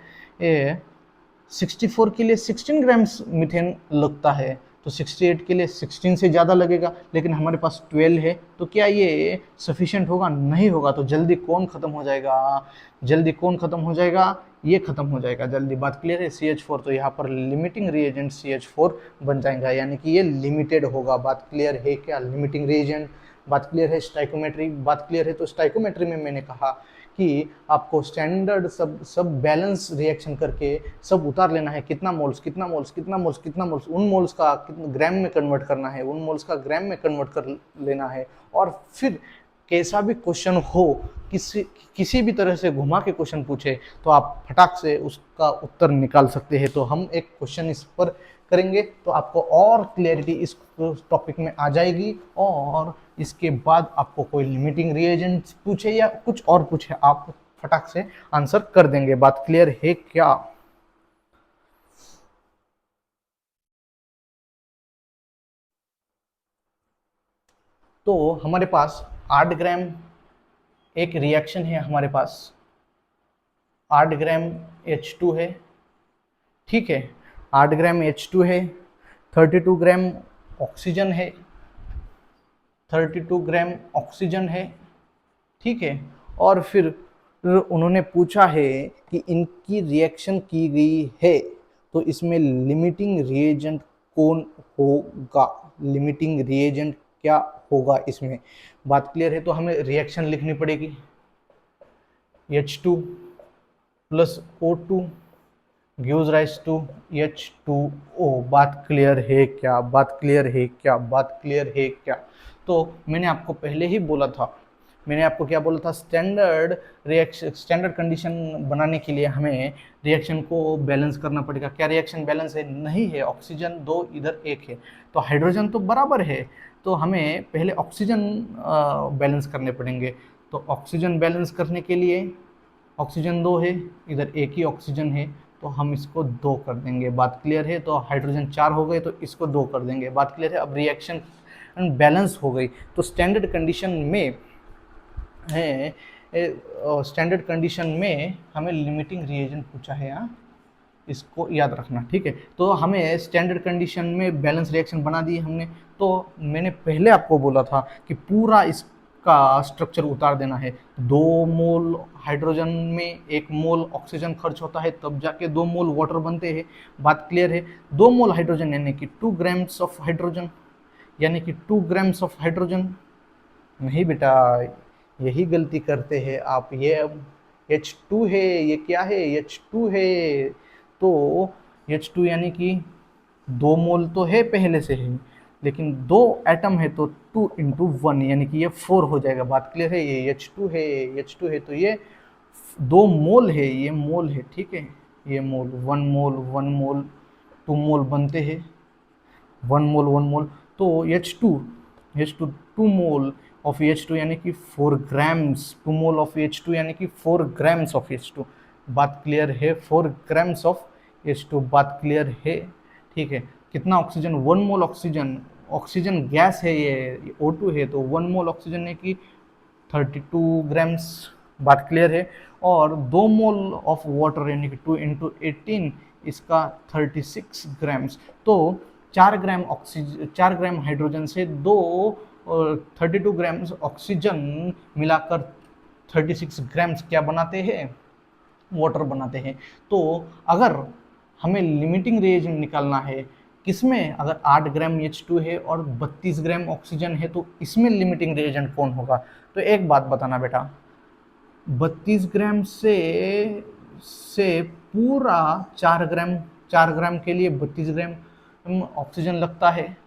64 के लिए 16 ग्राम्स मीथेन लगता है, तो 68 के लिए 16 से ज़्यादा लगेगा, लेकिन हमारे पास 12 है, तो क्या ये सफिशिएंट होगा? नहीं होगा। तो जल्दी कौन ख़त्म हो जाएगा? जल्दी कौन ख़त्म हो जाएगा? ये ख़त्म हो जाएगा जल्दी। बात क्लियर है, CH4, तो यहाँ पर लिमिटिंग रिएजेंट CH4 बन जाएगा, यानी कि ये लिमिटेड होगा। बात क्लियर है क्या? Limiting reagent. बात क्लियर है स्टाइकोमेट्री। बात क्लियर है, तो स्टाइकोमेट्री में मैंने कहा कि आपको स्टैंडर्ड सब बैलेंस रिएक्शन करके सब उतार लेना है, कितना मोल्स कितना मोल्स कितना मोल्स कितना मोल्स, उन मोल्स का ग्राम में कन्वर्ट करना है, उन मोल्स का ग्राम में कन्वर्ट कर लेना है। और फिर कैसा भी क्वेश्चन हो, किसी भी तरह से घुमा के क्वेश्चन पूछे, तो आप फटाक से उसका उत्तर निकाल सकते हैं। तो हम एक क्वेश्चन इस पर करेंगे, तो आपको और क्लैरिटी इस टॉपिक में आ जाएगी। और इसके बाद आपको कोई लिमिटिंग रिएजेंट पूछे या कुछ और पूछे, आप फटाक से आंसर कर देंगे। बात क्लियर है क्या? तो हमारे पास 8 ग्राम एक रिएक्शन है, हमारे पास 8 ग्राम H2 है, ठीक है, 8 ग्राम H2 है, 32 ग्राम ऑक्सीजन है, 32 ग्राम ऑक्सीजन है, ठीक है। और फिर उन्होंने पूछा है कि इनकी रिएक्शन की गई है, तो इसमें लिमिटिंग रिएजेंट कौन होगा? लिमिटिंग रिएजेंट क्या होगा इसमें? बात क्लियर है, तो हमें रिएक्शन लिखनी पड़ेगी। H2 plus O2 gives rise to H2O। बात क्लियर है क्या? बात क्लियर है क्या? बात क्लियर है क्या? तो मैंने आपको पहले ही बोला था, मैंने आपको क्या बोला था, स्टैंडर्ड रिएक्शन, स्टैंडर्ड कंडीशन बनाने के लिए हमें रिएक्शन को बैलेंस करना पड़ेगा। क्या रिएक्शन बैलेंस है? नहीं है, ऑक्सीजन 2 इधर 1 है, तो हाइड्रोजन तो बराबर है, तो हमें पहले ऑक्सीजन बैलेंस करने पड़ेंगे। तो ऑक्सीजन बैलेंस करने के लिए ऑक्सीजन 2 है, इधर 1 ही ऑक्सीजन है, तो हम इसको 2 कर देंगे। बात क्लियर है, तो हाइड्रोजन 4 हो गए, तो इसको 2 कर देंगे। बात क्लियर है, अब रिएक्शन बैलेंस हो गई। तो स्टैंडर्ड कंडीशन में है, स्टैंडर्ड कंडीशन में हमें लिमिटिंग रिएजेंट पूछा है, यहाँ इसको याद रखना, ठीक है। तो हमें स्टैंडर्ड कंडीशन में बैलेंस रिएक्शन बना दी हमने। तो मैंने पहले आपको बोला था कि पूरा इसका स्ट्रक्चर उतार देना है। 2 मोल हाइड्रोजन में 1 मोल ऑक्सीजन खर्च होता है, तब जाके 2 मोल वाटर बनते हैं। बात क्लियर है, 2 मोल हाइड्रोजन यानी कि 2 ग्राम्स ऑफ हाइड्रोजन, यानी कि 2 ग्राम्स ऑफ हाइड्रोजन। नहीं बेटा, यही गलती करते हैं आप। ये अब H2 है, ये क्या है? H2 है, तो H2 यानी कि 2 मोल तो है पहले से ही, लेकिन 2 एटम है, तो 2 इंटू 1 यानी कि ये 4 हो जाएगा। बात क्लियर है, ये H2 है, H2 है, तो ये 2 मोल है, ये मोल है, ठीक है, ये मोल, 1 मोल 1 मोल 2 मोल बनते हैं, 1 मोल 1 मोल, तो H2 2 मोल ऑफ H2 यानी कि 4 ग्राम्स, 2 मोल ऑफ H2 यानी कि 4 ग्राम्स ऑफ H2। बात क्लियर है, 4 ग्राम्स ऑफ H2। बात क्लियर है, ठीक है। कितना ऑक्सीजन? 1 मोल ऑक्सीजन, ऑक्सीजन गैस है, ये O2 है, तो 1 मोल ऑक्सीजन है कि 32 ग्राम्स। बात क्लियर है। और 2 मोल ऑफ वाटर यानी कि 2 इंटू 18, इसका 36 ग्राम्स। तो 4 ग्राम ऑक्सीजन, 4 ग्राम हाइड्रोजन से 32 ग्राम्स ऑक्सीजन मिलाकर 36 ग्राम्स क्या बनाते हैं? वाटर बनाते हैं। तो अगर हमें लिमिटिंग रिएजेंट निकालना है, किसमें? अगर 8 ग्राम H2 है और 32 ग्राम ऑक्सीजन है, तो इसमें लिमिटिंग रिएजेंट कौन होगा? तो एक बात बताना बेटा, 32 ग्राम से पूरा 4 ग्राम के लिए 32 ग्राम ऑक्सीजन लगता है।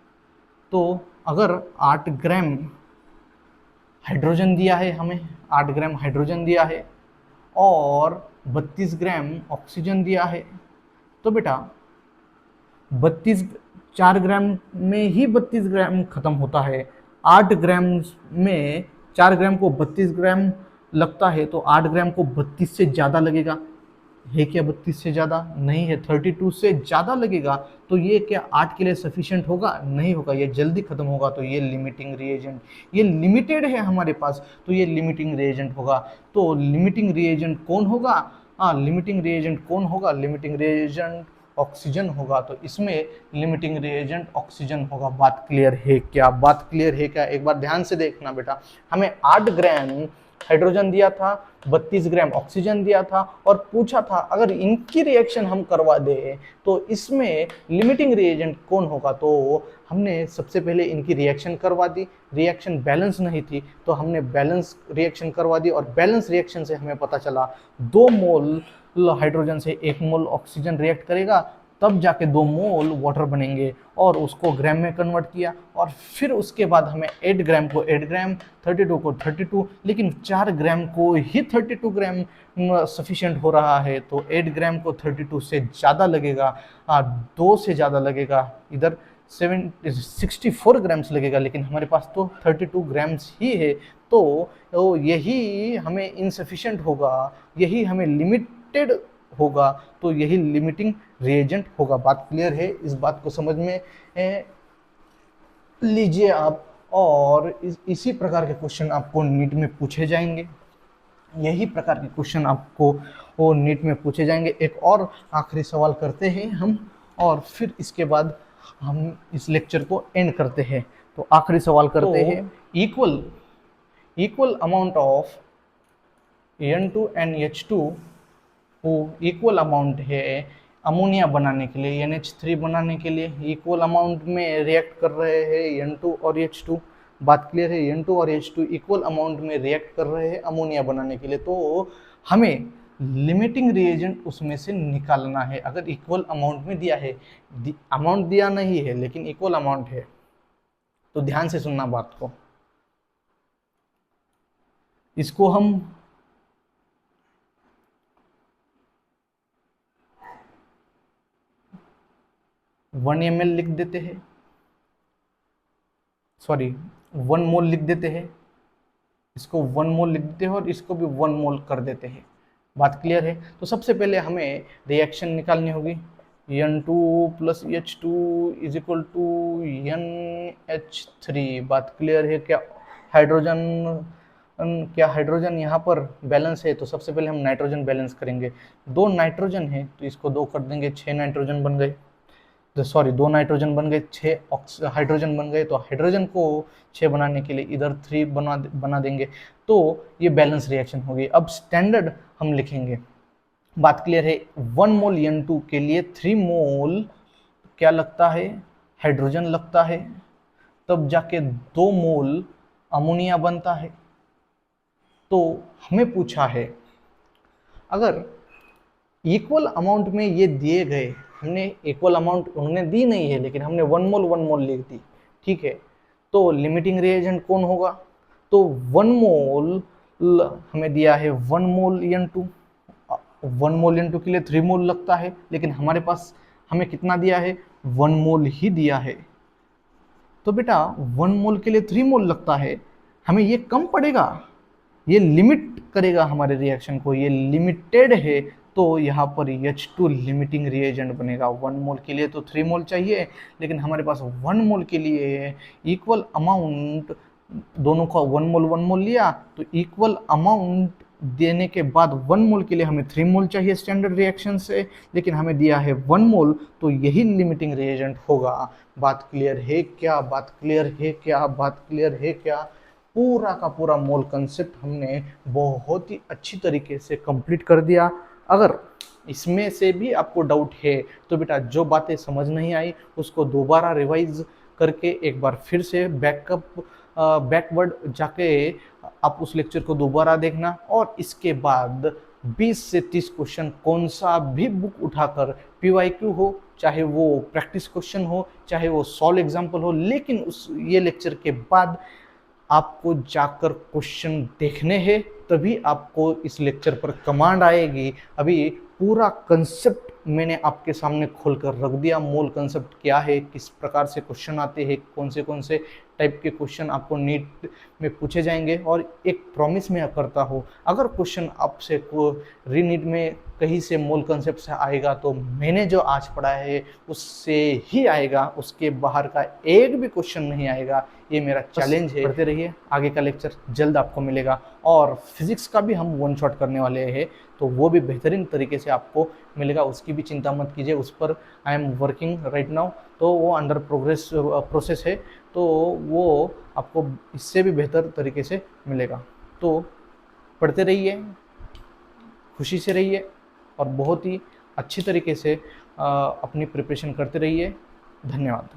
तो अगर 8 ग्राम हाइड्रोजन दिया है हमें, 8 ग्राम हाइड्रोजन दिया है और 32 ग्राम ऑक्सीजन दिया है। तो बेटा 32, 4 ग्राम में ही 32 ग्राम खत्म होता है, 8 ग्राम में 4 ग्राम को 32 ग्राम लगता है, तो 8 ग्राम को 32 से ज़्यादा लगेगा। है क्या 32 से ज़्यादा? नहीं है, 32 से ज़्यादा लगेगा। तो ये क्या 8 के लिए सफिशिएंट होगा? नहीं होगा, ये जल्दी खत्म होगा। तो ये लिमिटिंग रिएजेंट, ये लिमिटेड है हमारे पास, तो ये लिमिटिंग रिएजेंट होगा। तो लिमिटिंग रिएजेंट कौन होगा? लिमिटिंग रिएजेंट कौन होगा? लिमिटिंग रिएजेंट ऑक्सीजन होगा। तो इसमें लिमिटिंग रिएजेंट ऑक्सीजन होगा। बात क्लियर है क्या? बात क्लियर है क्या? एक बार ध्यान से देखना बेटा, हमें 8 ग्राम हाइड्रोजन दिया था, 32 ग्राम ऑक्सीजन दिया था और पूछा था अगर इनकी रिएक्शन हम करवा दें तो इसमें लिमिटिंग रिएजेंट कौन होगा। तो हमने सबसे पहले इनकी रिएक्शन करवा दी, रिएक्शन बैलेंस नहीं थी तो हमने बैलेंस रिएक्शन करवा दी और बैलेंस रिएक्शन से हमें पता चला 2 मोल हाइड्रोजन से 1 मोल ऑक्सीजन रिएक्ट करेगा, तब जाके 2 मोल वाटर बनेंगे और उसको ग्राम में कन्वर्ट किया। और फिर उसके बाद हमें 8 ग्राम को 8 ग्राम, 32 को 32, लेकिन 4 ग्राम को ही 32 ग्राम सफिशिएंट हो रहा है, तो 8 ग्राम को 32 से ज़्यादा लगेगा, 2 से ज़्यादा लगेगा, इधर 64 ग्राम्स लगेगा, लेकिन हमारे पास तो 32 ग्राम्स ही है। तो यही हमें इनसफिशिएंट होगा, यही हमें लिमिटेड होगा, तो यही लिमिटिंग रिएजेंट होगा। बात क्लियर है? इस बात को समझ में लीजिए आप। और इसी प्रकार के क्वेश्चन आपको नीट में पूछे जाएंगे, यही प्रकार के क्वेश्चन आपको वो नीट में पूछे जाएंगे। एक और आखिरी सवाल करते हैं हम और फिर इसके बाद हम इस लेक्चर को एंड करते हैं। तो आखिरी सवाल करते हैं, equal amount of N2 and H2 वो इक्वल अमाउंट है अमोनिया बनाने के लिए, NH3 बनाने के लिए इक्वल अमाउंट में रिएक्ट कर रहे हैं N2 और H2। बात क्लियर है? N2 और H2 इक्वल अमाउंट में रिएक्ट कर रहे हैं अमोनिया बनाने के लिए, तो हमें लिमिटिंग रिएजेंट उसमें से निकालना है। अगर इक्वल अमाउंट में दिया है, अमाउंट दिया नहीं है लेकिन इक्वल अमाउंट है, तो ध्यान से सुनना बात को। इसको हम 1 ml लिख देते हैं, सॉरी 1 मोल लिख देते हैं, इसको 1 मोल लिख देते हैं और इसको भी 1 मोल कर देते हैं। बात क्लियर है? तो सबसे पहले हमें रिएक्शन निकालनी होगी, N2 plus H2 is equal to NH3। बात क्लियर है क्या? हाइड्रोजन यहाँ पर बैलेंस है, तो सबसे पहले हम नाइट्रोजन बैलेंस करेंगे। 2 नाइट्रोजन है तो इसको 2 कर देंगे, 6 नाइट्रोजन बन गए। सॉरी 2 नाइट्रोजन बन गए, 6 हाइड्रोजन बन गए। तो हाइड्रोजन को 6 बनाने के लिए इधर 3 बना देंगे, तो ये बैलेंस रिएक्शन होगी। अब स्टैंडर्ड हम लिखेंगे। बात क्लियर है? 1 मोल N2 के लिए 3 मोल क्या लगता है? हाइड्रोजन लगता है, तब जाके 2 मोल अमोनिया बनता है। तो हमें पूछा है अगर इक्वल अमाउंट में ये दिए गए, हमने इक्वल अमाउंट उन्होंने दी नहीं है लेकिन हमने 1 मोल लिख दी, ठीक है, तो लिमिटिंग रिएजेंट कौन होगा? तो 1 मोल हमें दिया है 1 मोल N2, 1 मोल N2 के लिए 3 मोल लगता है, लेकिन हमारे पास हमें कितना दिया है? 1 मोल ही दिया है। तो बेटा 1 मोल के लिए 3 मोल लगता है, हमें ये कम पड़ेगा, ये लिमिट करेगा हमारे रिएक्शन को, ये लिमिटेड है, तो यहाँ पर H2 लिमिटिंग रिएजेंट बनेगा। 1 मोल के लिए तो 3 मोल चाहिए, लेकिन हमारे पास 1 मोल के लिए इक्वल अमाउंट, दोनों का 1 मोल लिया, तो इक्वल अमाउंट देने के बाद 1 मोल के लिए हमें 3 मोल चाहिए स्टैंडर्ड रिएक्शन से, लेकिन हमें दिया है 1 मोल, तो यही लिमिटिंग रिएजेंट होगा। बात क्लियर है क्या? बात क्लियर है क्या? बात क्लियर है क्या? पूरा का पूरा मोल कंसेप्ट हमने बहुत ही अच्छी तरीके से कंप्लीट कर दिया। अगर इसमें से भी आपको डाउट है तो बेटा जो बातें समझ नहीं आई उसको दोबारा रिवाइज करके एक बार फिर से बैकवर्ड जाके आप उस लेक्चर को दोबारा देखना, और इसके बाद 20 से 30 क्वेश्चन कौन सा भी बुक उठाकर, PYQ हो चाहे वो प्रैक्टिस क्वेश्चन हो चाहे वो सॉल्व एग्जाम्पल हो, लेकिन ये लेक्चर के बाद आपको जाकर क्वेश्चन देखने हैं, तभी आपको इस लेक्चर पर कमांड आएगी। अभी पूरा कंसेप्ट मैंने आपके सामने खोलकर रख दिया। मूल कंसेप्ट क्या है, किस प्रकार से क्वेश्चन आते हैं, कौन से टाइप के क्वेश्चन आपको नीट में पूछे जाएंगे। और एक प्रॉमिस मैं करता हूँ, अगर क्वेश्चन आपसे को रीनीट में कहीं से मूल कंसेप्ट से आएगा तो मैंने जो आज पढ़ा है उससे ही आएगा, उसके बाहर का एक भी क्वेश्चन नहीं आएगा। ये मेरा चैलेंज है। पढ़ते रहिए, आगे का लेक्चर जल्द आपको मिलेगा। और फिजिक्स का भी हम वन शॉट करने वाले हैं, तो वो भी बेहतरीन तरीके से आपको मिलेगा, उसकी भी चिंता मत कीजिए। उस पर I am working right now, तो वो अंडर प्रोसेस है, तो वो आपको इससे भी बेहतर तरीके से मिलेगा। तो पढ़ते रहिए, खुशी से रहिए और बहुत ही अच्छी तरीके से अपनी प्रिपरेशन करते रहिए। धन्यवाद।